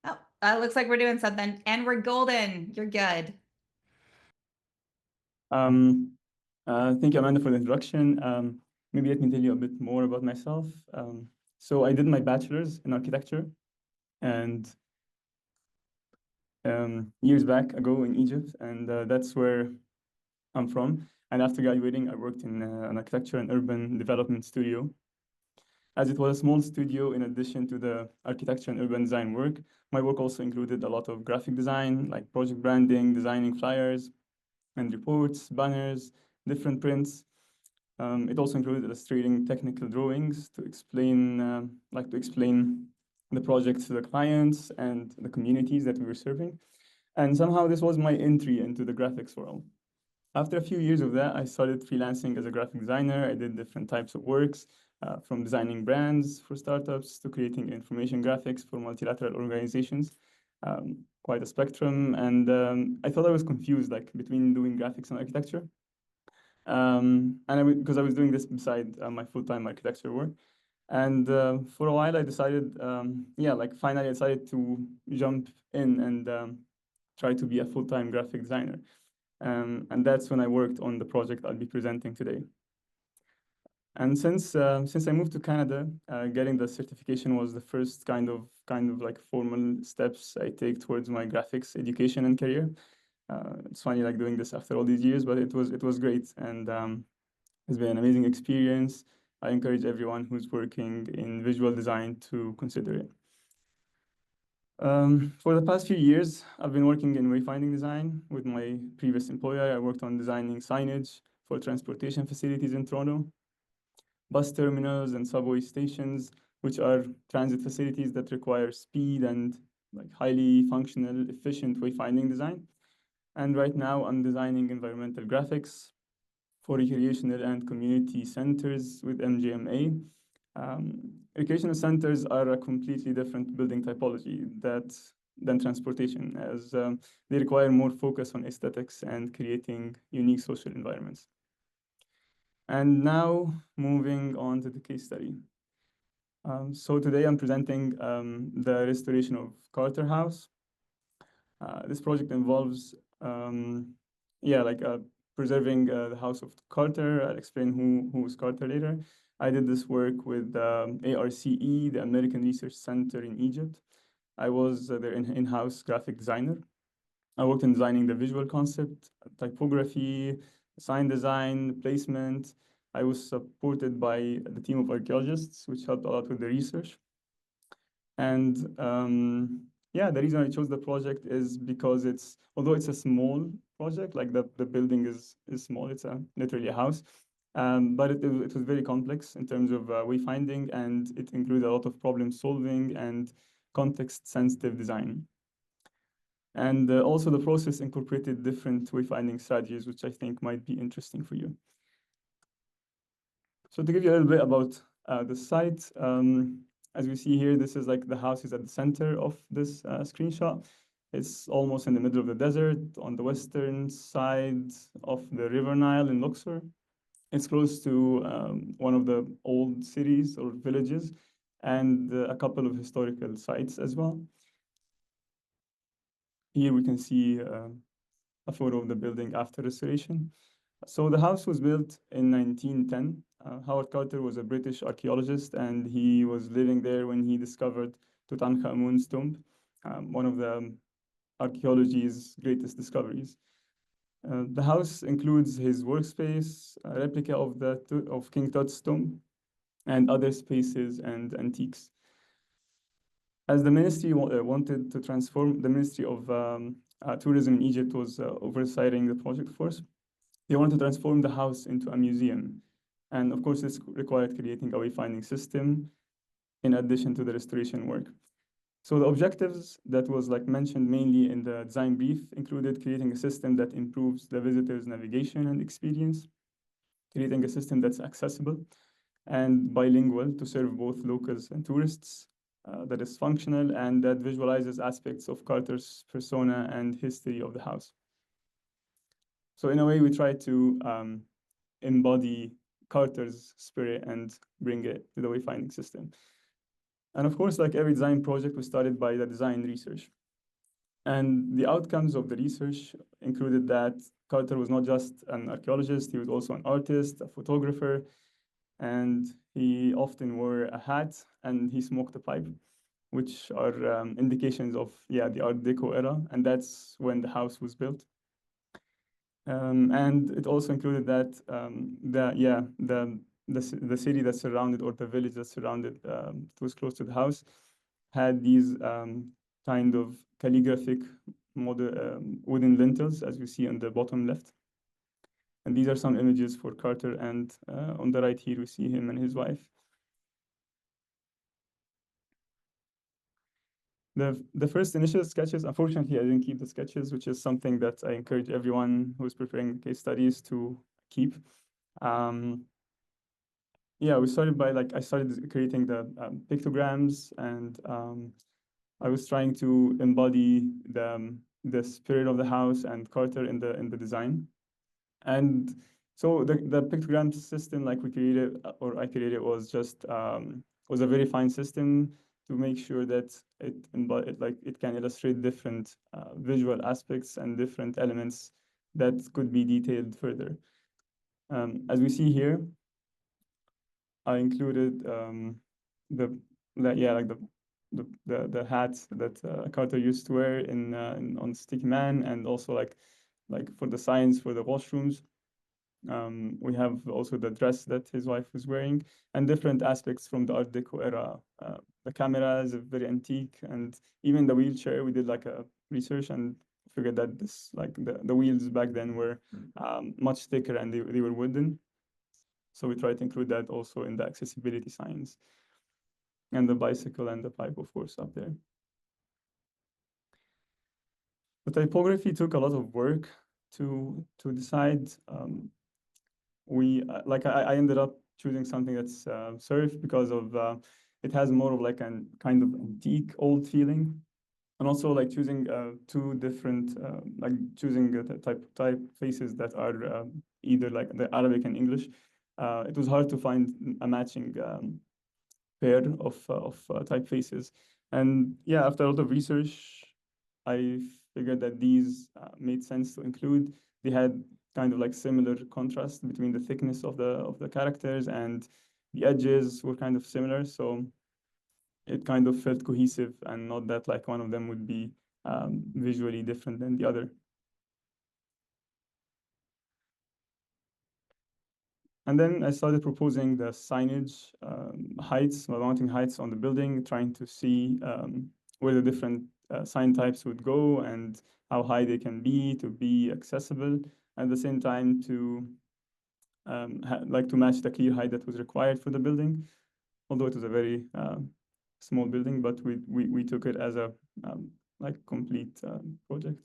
Oh, looks like we're doing something, and we're golden. You're good. Thank you, Amanda, for the introduction. Maybe let me tell you a bit more about myself. So I did my bachelor's in architecture, and years back ago in Egypt, and that's where I'm from. And after graduating, I worked in an architecture and urban development studio. As it was a small studio, in addition to the architecture and urban design work, my work also included a lot of graphic design, like project branding, designing flyers and reports, banners, different prints. It also included illustrating technical drawings to explain the project to the clients and the communities that we were serving. And somehow this was my entry into the graphics world. After a few years of that, I started freelancing as a graphic designer. I did different types of works, from designing brands for startups to creating information graphics for multilateral organizations. Quite a spectrum. And I thought I was confused, like between doing graphics and architecture. Because I was doing this beside my full-time architecture work. And for a while, I decided, finally I decided to jump in and try to be a full-time graphic designer. And that's when I worked on the project I'll be presenting today. And since I moved to Canada, getting the certification was the first kind of like formal steps I take towards my graphics education and career. It's funny like doing this after all these years, but it was great, and it's been an amazing experience. I encourage everyone who's working in visual design to consider it. For the past few years, I've been working in wayfinding design with my previous employer. I worked on designing signage for transportation facilities in Toronto, bus terminals and subway stations, which are transit facilities that require speed and like highly functional, efficient wayfinding design. And right now I'm designing environmental graphics for recreational and community centers with MGMA. Recreational centers are a completely different building typology than transportation, as they require more focus on aesthetics and creating unique social environments. And now moving on to the case study. So today I'm presenting the restoration of Carter House. This project involves, preserving the house of Carter. I'll explain who is Carter later. I did this work with ARCE, the American Research Center in Egypt. I was their in-house graphic designer. I worked in designing the visual concept, typography, sign design, placement. I was supported by the team of archaeologists, which helped a lot with the research. And the reason I chose the project is because although it's a small project, like the building is small, it's literally a house, but it was very complex in terms of wayfinding, and it included a lot of problem solving and context-sensitive design. And also the process incorporated different wayfinding strategies, which I think might be interesting for you. So to give you a little bit about the site, as we see here, this is like the house is at the center of this screenshot. It's almost in the middle of the desert on the western side of the River Nile in Luxor. It's close to one of the old cities or villages and a couple of historical sites as well. Here we can see a photo of the building after restoration. So the house was built in 1910. Howard Carter was a British archaeologist, and he was living there when he discovered Tutankhamun's tomb, one of the archaeology's greatest discoveries. The house includes his workspace, a replica of King Tut's tomb, and other spaces and antiques. As the ministry wanted to transform, the Ministry of Tourism in Egypt was overseeing the project force. They wanted to transform the house into a museum. And of course, this required creating a wayfinding system in addition to the restoration work. So the objectives that was mentioned mainly in the design brief included creating a system that improves the visitor's navigation and experience, creating a system that's accessible and bilingual to serve both locals and tourists, that is functional and that visualizes aspects of Carter's persona and history of the house. So in a way, we try to embody Carter's spirit and bring it to the wayfinding system. And of course, like every design project, we started by the design research. And the outcomes of the research included that Carter was not just an archaeologist, he was also an artist, a photographer, and he often wore a hat and he smoked a pipe, which are indications of the Art Deco era, and that's when the house was built. And it also included that the city that surrounded, or the village that surrounded, it was close to the house, had these kind of calligraphic wooden lintels, as you see on the bottom left. And these are some images for Carter, and on the right here, we see him and his wife. The first initial sketches, unfortunately, I didn't keep the sketches, which is something that I encourage everyone who's preparing case studies to keep. We started by I started creating the pictograms, and I was trying to embody the spirit of the house and Carter in the design. And so the pictogram system we created, or I created, was just was a very fine system to make sure that it can illustrate different visual aspects and different elements that could be detailed further. As we see here, I included the hats that Carter used to wear on Sticky Man, and also for the signs for the washrooms. We have also the dress that his wife was wearing, and different aspects from the Art Deco era. The camera is very antique, and even the wheelchair, we did a research and figured that this the wheels back then were much thicker, and they were wooden. So we tried to include that also in the accessibility signs, and the bicycle and the pipe, of course, up there. The typography took a lot of work to decide. we like I ended up choosing something that's surf because of it has more of like an kind of antique old feeling, and also like choosing two different like choosing the type faces that are either like the Arabic and English. It was hard to find a matching pair of typefaces, and yeah, after a lot of research, I figured that these made sense to include. They had kind of like similar contrast between the thickness of the characters, and the edges were kind of similar, so it kind of felt cohesive and not that like one of them would be visually different than the other. And then I started proposing the signage heights, mounting heights on the building, trying to see where the different sign types would go and how high they can be to be accessible. At the same time, to like to match the clear height that was required for the building, although it was a very small building, but we took it as a like complete project.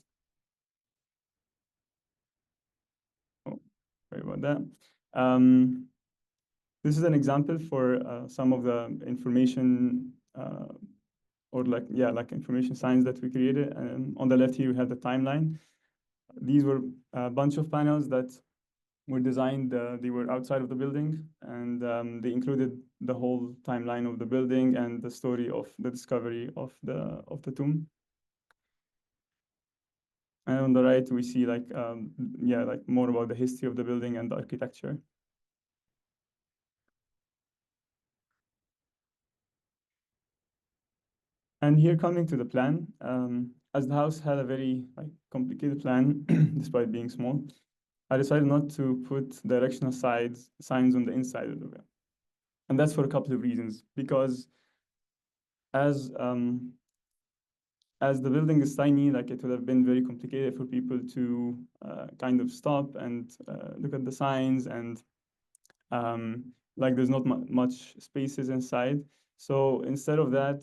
Oh, sorry about that. This is an example for some of the information or like, yeah, like information signs that we created. And on the left here, we have the timeline. These were a bunch of panels that were designed, they were outside of the building, and they included the whole timeline of the building and the story of the discovery of the tomb. And on the right, we see like, yeah, like more about the history of the building and the architecture. And here coming to the plan, as the house had a very like complicated plan, despite being small, I decided not to put directional signs on the inside of the building. And that's for a couple of reasons, because as the building is tiny, like it would have been very complicated for people to kind of stop and look at the signs, and like there's not much spaces inside. So instead of that,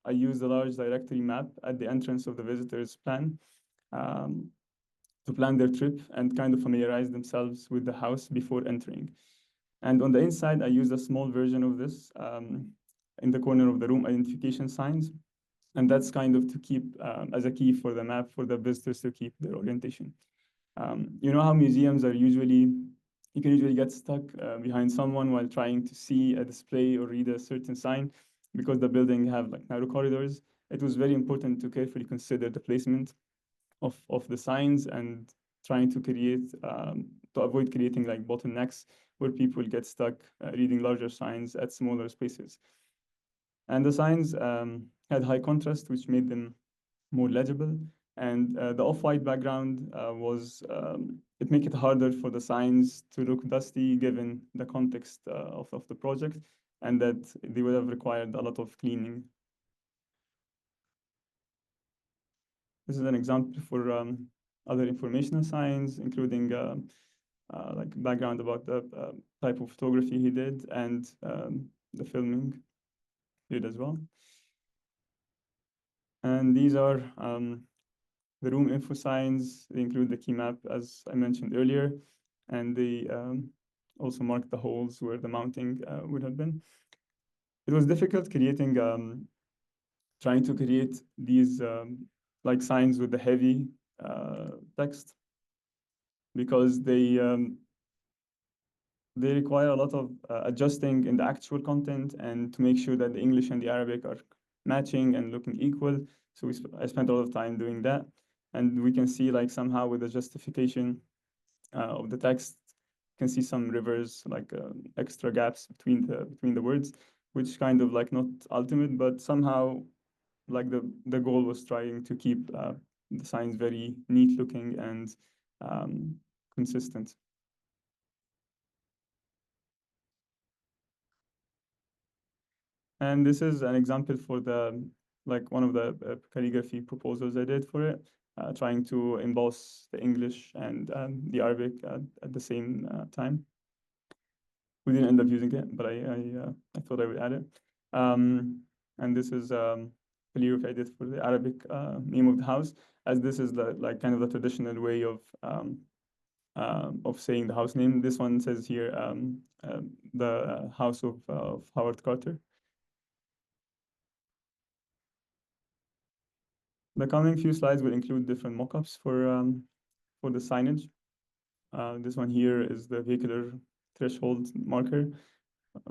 I used a large directory map at the entrance of the visitor's plan to plan their trip and kind of familiarize themselves with the house before entering. And on the inside, I used a small version of this in the corner of the room identification signs. And that's kind of to keep as a key for the map for the visitors to keep their orientation. You know how museums are usually, you can usually get stuck behind someone while trying to see a display or read a certain sign because the building have like narrow corridors. It was very important to carefully consider the placement of the signs and trying to create, to avoid creating like bottlenecks where people get stuck reading larger signs at smaller spaces. And the signs had high contrast, which made them more legible. And the off-white background it made it harder for the signs to look dusty given the context of the project, and that they would have required a lot of cleaning. This is an example for other informational signs, including like background about the type of photography he did and the filming he did as well. And these are the room info signs. They include the key map, as I mentioned earlier, and they also mark the holes where the mounting would have been. It was difficult trying to create these like signs with the heavy text because they require a lot of adjusting in the actual content and to make sure that the English and the Arabic are matching and looking equal. So I spent a lot of time doing that. And we can see like somehow with the justification of the text, you can see some rivers, like extra gaps between the words, which kind of like not ultimate, but somehow like the goal was trying to keep the signs very neat looking and consistent. And this is an example for like one of the calligraphy proposals I did for it, trying to emboss the English and the Arabic at the same time. We didn't end up using it, but I thought I would add it. And this is calligraphy I did for the Arabic name of the house, as this is the like kind of the traditional way of of saying the house name. This one says here the house of Howard Carter. The coming few slides will include different mockups for the signage. This one here is the vehicular threshold marker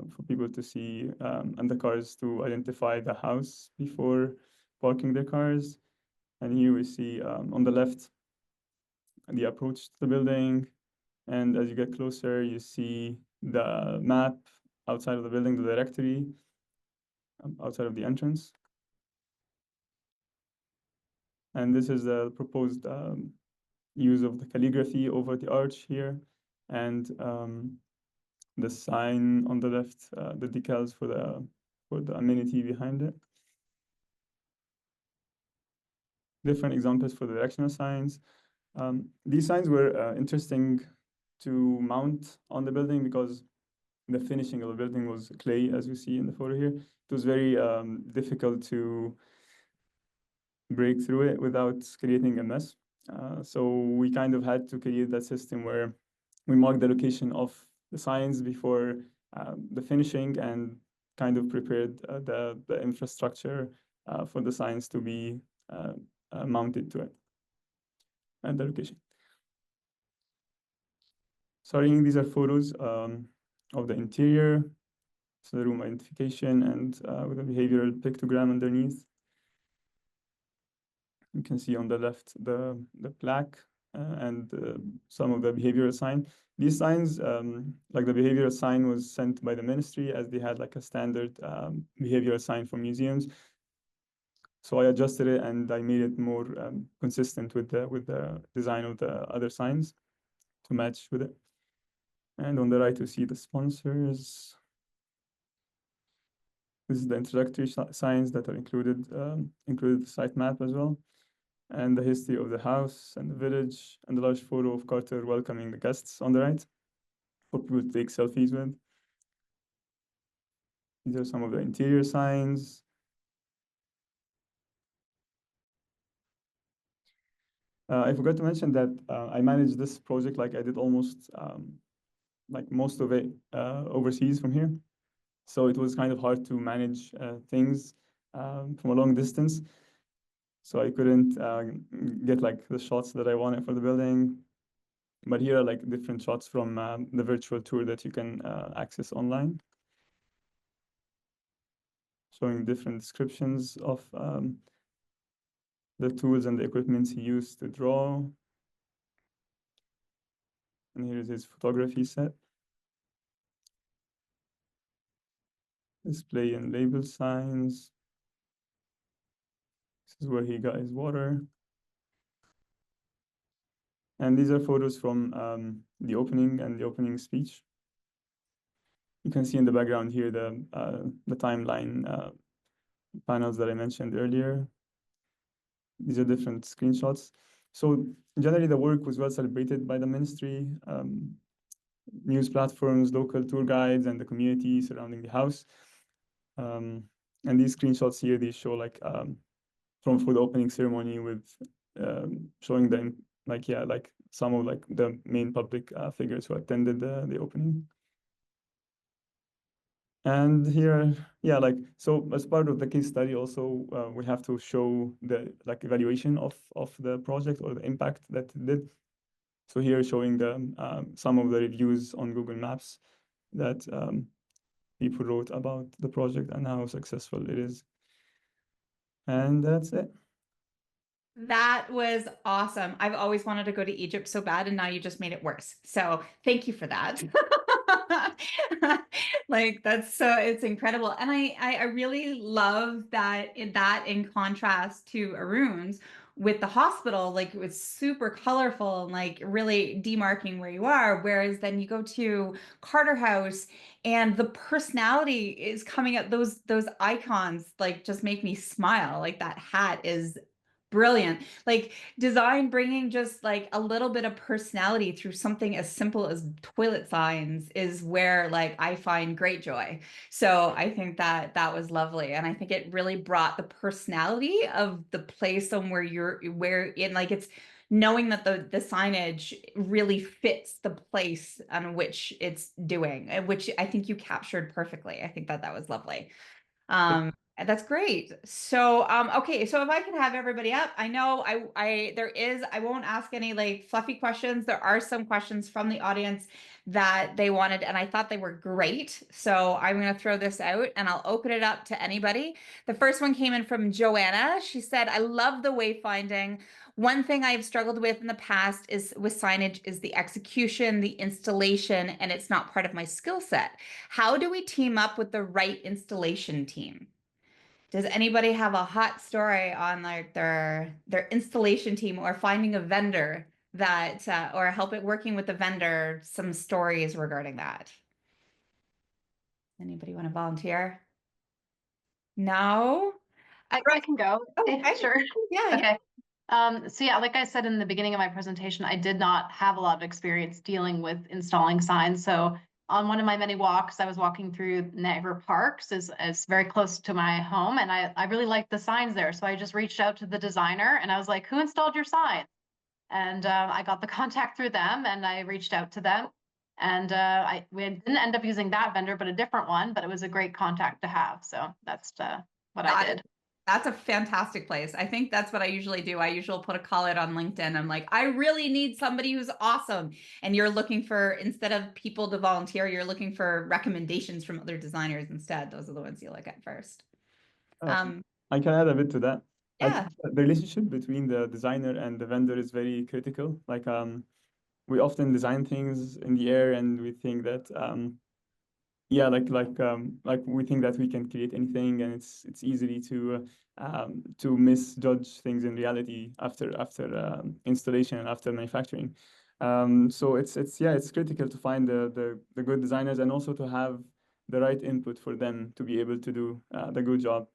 for people to see and the cars to identify the house before parking their cars. And here we see on the left the approach to the building. And as you get closer, you see the map outside of the building, the directory outside of the entrance. And this is the proposed use of the calligraphy over the arch here, and the sign on the left, the decals for the amenity behind it. Different examples for the directional signs. These signs were interesting to mount on the building because the finishing of the building was clay, as you see in the photo here. It was very difficult to break through it without creating a mess. So we kind of had to create that system where we mark the location of the signs before the finishing and kind of prepared the infrastructure for the signs to be mounted to it and the location. Starting, these are photos of the interior, so the room identification and with a behavioral pictogram underneath. You can see on the left the plaque and some of the behavioral sign. These signs, like the behavioral sign was sent by the ministry as they had like a standard behavioral sign for museums. So I adjusted it and I made it more consistent with the design of the other signs to match with it. And on the right, you see the sponsors. This is the introductory signs that are included the site map as well, and the history of the house and the village, and the large photo of Carter welcoming the guests on the right for people to take selfies with. These are some of the interior signs. I forgot to mention that I managed this project, like I did almost like most of it overseas from here. So it was kind of hard to manage things from a long distance. So I couldn't get like the shots that I wanted for the building. But here are like different shots from the virtual tour that you can access online, showing different descriptions of the tools and the equipment he used to draw. And here's his photography set. Display and label signs. This is where he got his water. And these are photos from the opening and the opening speech. You can see in the background here the timeline panels that I mentioned earlier. These are different screenshots. So generally the work was well celebrated by the ministry, news platforms, local tour guides, and the community surrounding the house. And these screenshots here, they show like for the opening ceremony with showing them like some of like the main public figures who attended the opening. And here, yeah, like, so as part of the case study also, we have to show the like evaluation of the project or the impact that it did. So here showing the some of the reviews on Google Maps that people wrote about the project and how successful it is. And that's it. That was awesome. I've always wanted to go to Egypt so bad, and now you just made it worse. So thank you for that. Like it's incredible. And I really love that in contrast to Arun's with the hospital, like it was super colorful and like really demarking where you are. Whereas then you go to Carter House and the personality is coming up. Those icons like just make me smile. Like that hat is brilliant. Like design bringing just like a little bit of personality through something as simple as toilet signs is where like I find great joy. So I think that was lovely, and I think it really brought the personality of the place somewhere where in like it's knowing that the signage really fits the place on which it's doing, which I think you captured perfectly. I think that that was lovely. That's great. So, okay, so if I could have everybody up, I know I won't ask any like fluffy questions. There are some questions from the audience that they wanted, and I thought they were great. So I'm going to throw this out and I'll open it up to anybody. The first one came in from Joanna. She said, I love the wayfinding. One thing I've struggled with in the past is with signage is the execution, the installation, and it's not part of my skill set. How do we team up with the right installation team? Does anybody have a hot story on like their installation team or finding a vendor that or help it working with the vendor? Some stories regarding that. Anybody want to volunteer? No? I can go. Oh, Okay, sure. Yeah, yeah. Okay. So yeah, like I said in the beginning of my presentation, I did not have a lot of experience dealing with installing signs. So on one of my many walks, I was walking through Niagara Parks, is very close to my home, and I really liked the signs there. So I just reached out to the designer and I was like, who installed your sign? And I got the contact through them and I reached out to them. And we didn't end up using that vendor, but a different one, but it was a great contact to have. So that's what I did. That's a fantastic place. I think that's what I usually do. I usually put a call out on LinkedIn. I'm like, I really need somebody who's awesome. And you're looking for, instead of people to volunteer, you're looking for recommendations from other designers instead. Those are the ones you look at first. I can add a bit to that. I Yeah. think the relationship between the designer and the vendor is very critical. Like we often design things in the air and we think that yeah, like we think that we can create anything, and it's easily to misjudge things in reality after installation and after manufacturing. So it's critical to find the good designers and also to have the right input for them to be able to do the good job,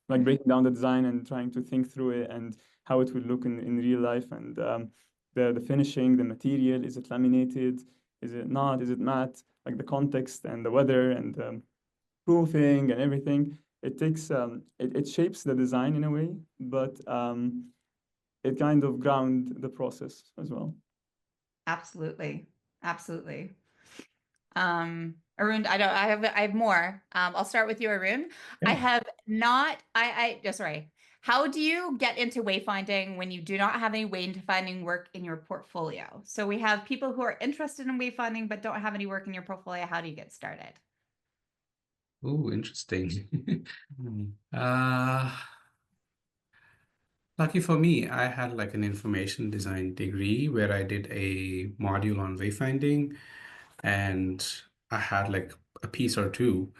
like breaking down the design and trying to think through it and how it will look in real life, and the finishing, the material, is it laminated, is it not, is it matte, like the context and the weather and proofing and everything. It takes it shapes the design in a way, but it kind of ground the process as well. Absolutely. Absolutely. Arun, I have more. I'll start with you, Arun. Yeah. I have not, sorry. How do you get into wayfinding when you do not have any wayfinding work in your portfolio? So we have people who are interested in wayfinding but don't have any work in your portfolio. How do you get started? Oh, interesting. Lucky for me, I had like an information design degree where I did a module on wayfinding, and I had like a piece or two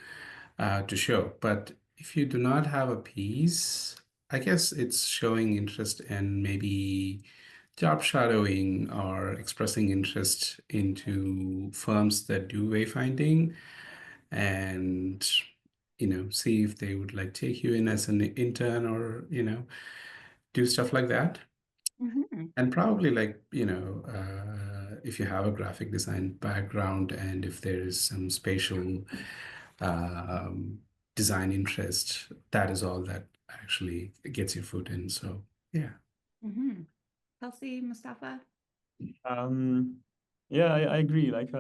to show. But if you do not have a piece, I guess it's showing interest in maybe job shadowing or expressing interest into firms that do wayfinding, and see if they would like take you in as an intern, or do stuff like that. Mm-hmm. And probably like if you have a graphic design background and if there is some spatial design interest, that is all that actually gets your foot in. So yeah. Mm-hmm. Kelsey, Mustafa? Yeah, I agree. Like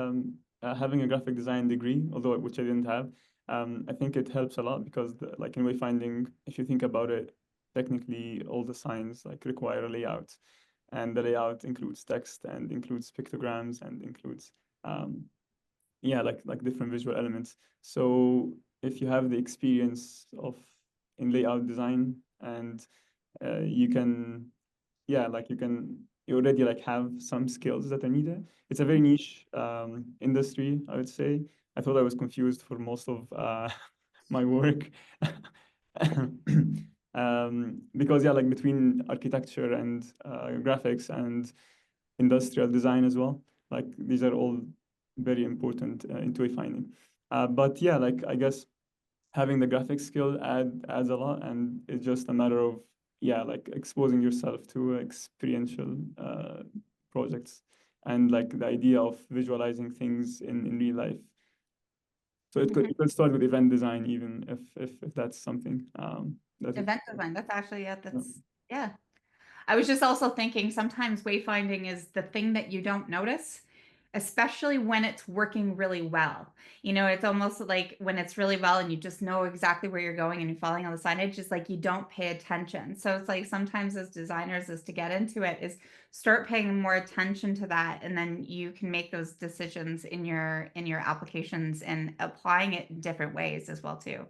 having a graphic design degree, although which I didn't have, I think it helps a lot because like in wayfinding, if you think about it, technically all the signs like require a layout, and the layout includes text and includes pictograms and includes yeah, like different visual elements. So if you have the experience of in layout design, and you can, yeah, like you already like have some skills that are needed. It's a very niche industry, I would say. I thought I was confused for most of my work. Because yeah, like between architecture and graphics and industrial design as well, like these are all very important in wayfinding. But yeah, like I guess having the graphics skill adds a lot, and it's just a matter of yeah, like exposing yourself to experiential projects and like the idea of visualizing things in real life. So it could start with event design, even if that's something that Event design. That's actually, yeah, that's, yeah. I was just also thinking sometimes wayfinding is the thing that you don't notice, especially when it's working really well. You know, it's almost like when it's really well and you just know exactly where you're going and you're following on the signage, just like you don't pay attention. So it's like sometimes as designers is to get into it is start paying more attention to that, and then you can make those decisions in your applications and applying it in different ways as well too.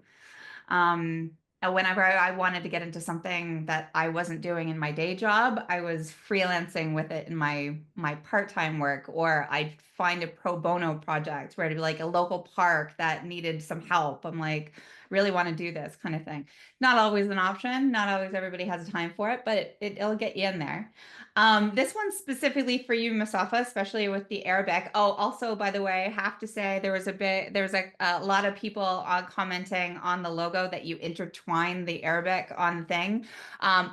Whenever I wanted to get into something that I wasn't doing in my day job, I was freelancing with it in my part-time work, or I'd find a pro bono project where it'd be like a local park that needed some help. I'm like, really want to do this kind of thing. Not always an option. Not always everybody has time for it, but it'll get you in there. This one's specifically for you, Mustafa, especially with the Arabic. Oh, also, by the way, I have to say there's a lot of people commenting on the logo that you intertwine the Arabic on the thing.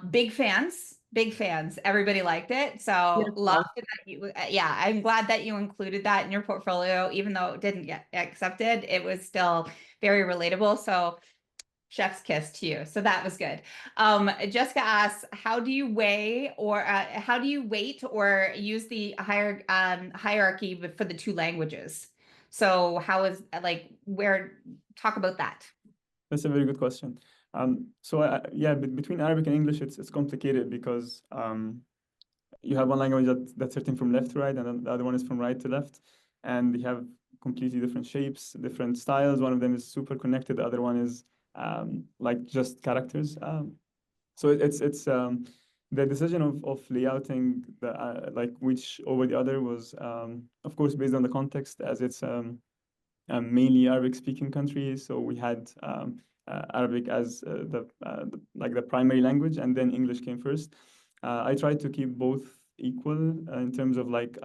Big fans. Big fans. Everybody liked it. So loved that you, yeah, I'm glad that you included that in your portfolio, even though it didn't get accepted. It was still very relatable. So chef's kiss to you. So that was good. Jessica asks, how do you weigh or how do you weight or use the hierarchy for the two languages? So how is talk about that. That's a very good question. Yeah, between Arabic and English, it's complicated because you have one language that's written from left to right, and then the other one is from right to left, and they have completely different shapes, different styles. One of them is super connected, the other one is like just characters. So it's the decision of layouting the like which over the other was of course based on the context, as it's mainly Arabic speaking country. So we had Arabic as the primary language, and then English came first. I tried to keep both equal in terms of like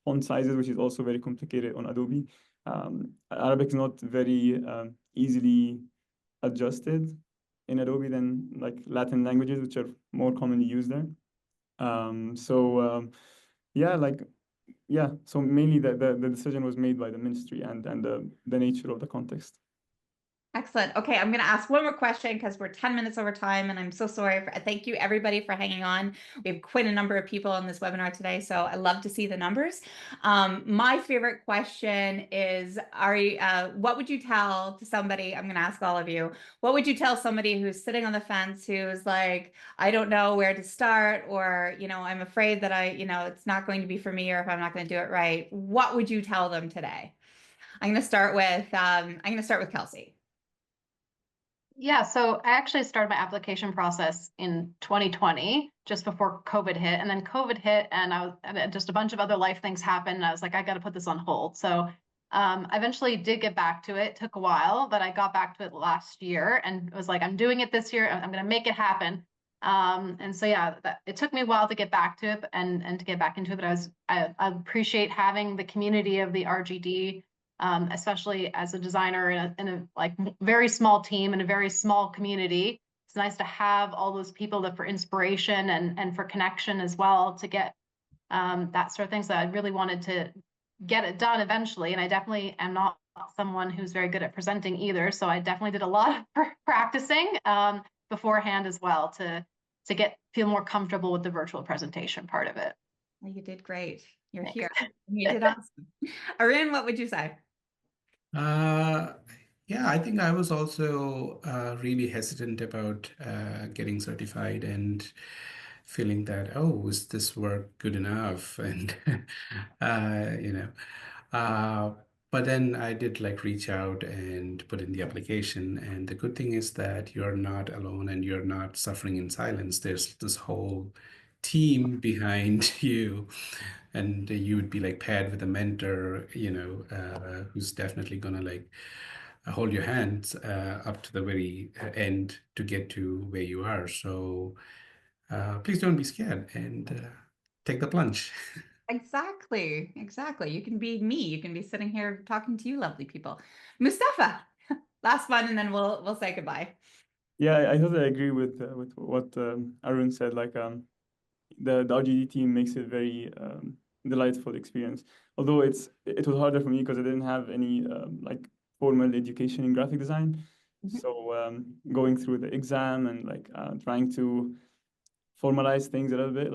font sizes, which is also very complicated on Adobe. Arabic is not very easily adjusted in Adobe than like Latin languages, which are more commonly used there. So mainly the decision was made by the ministry and the nature of the context. Excellent. Okay, I'm going to ask one more question because we're 10 minutes over time, and I'm so sorry. Thank you everybody for hanging on. We have quite a number of people on this webinar today, so I love to see the numbers. My favorite question is, what would you tell to somebody? I'm going to ask all of you. What would you tell somebody who's sitting on the fence, who's like, I don't know where to start, or I'm afraid that it's not going to be for me, or if I'm not going to do it right? What would you tell them today? I'm going to start with Kelsey. Yeah, so I actually started my application process in 2020, just before COVID hit. And then COVID hit, and just a bunch of other life things happened. And I was like, I got to put this on hold. So I eventually did get back to it. It took a while, but I got back to it last year and was like, I'm doing it this year. I'm going to make it happen. And so, yeah, it took me a while to get back to it and to get back into it. But I appreciate having the community of the RGD, especially as a designer in a like very small team in a very small community. It's nice to have all those people that for inspiration and for connection as well, to get that sort of thing. So I really wanted to get it done eventually. And I definitely am not someone who's very good at presenting either. So I definitely did a lot of practicing beforehand as well to feel more comfortable with the virtual presentation part of it. Well, you did great. You're Thanks. here. You did awesome. Arun, what would you say? Yeah, I think I was also really hesitant about getting certified and feeling that, oh, is this work good enough? And but then I did like reach out and put in the application. And the good thing is that you're not alone and you're not suffering in silence. There's this whole team behind you, and you would be like paired with a mentor, who's definitely gonna like hold your hands up to the very end to get to where you are. So please don't be scared and take the plunge. Exactly. You can be me. You can be sitting here talking to you, lovely people. Mustafa, last one, and then we'll say goodbye. Yeah, I totally agree with what Arun said. Like the RGD team makes it very delightful experience. Although it was harder for me because I didn't have any like formal education in graphic design. Mhm. So going through the exam and like trying to formalize things a little bit. Like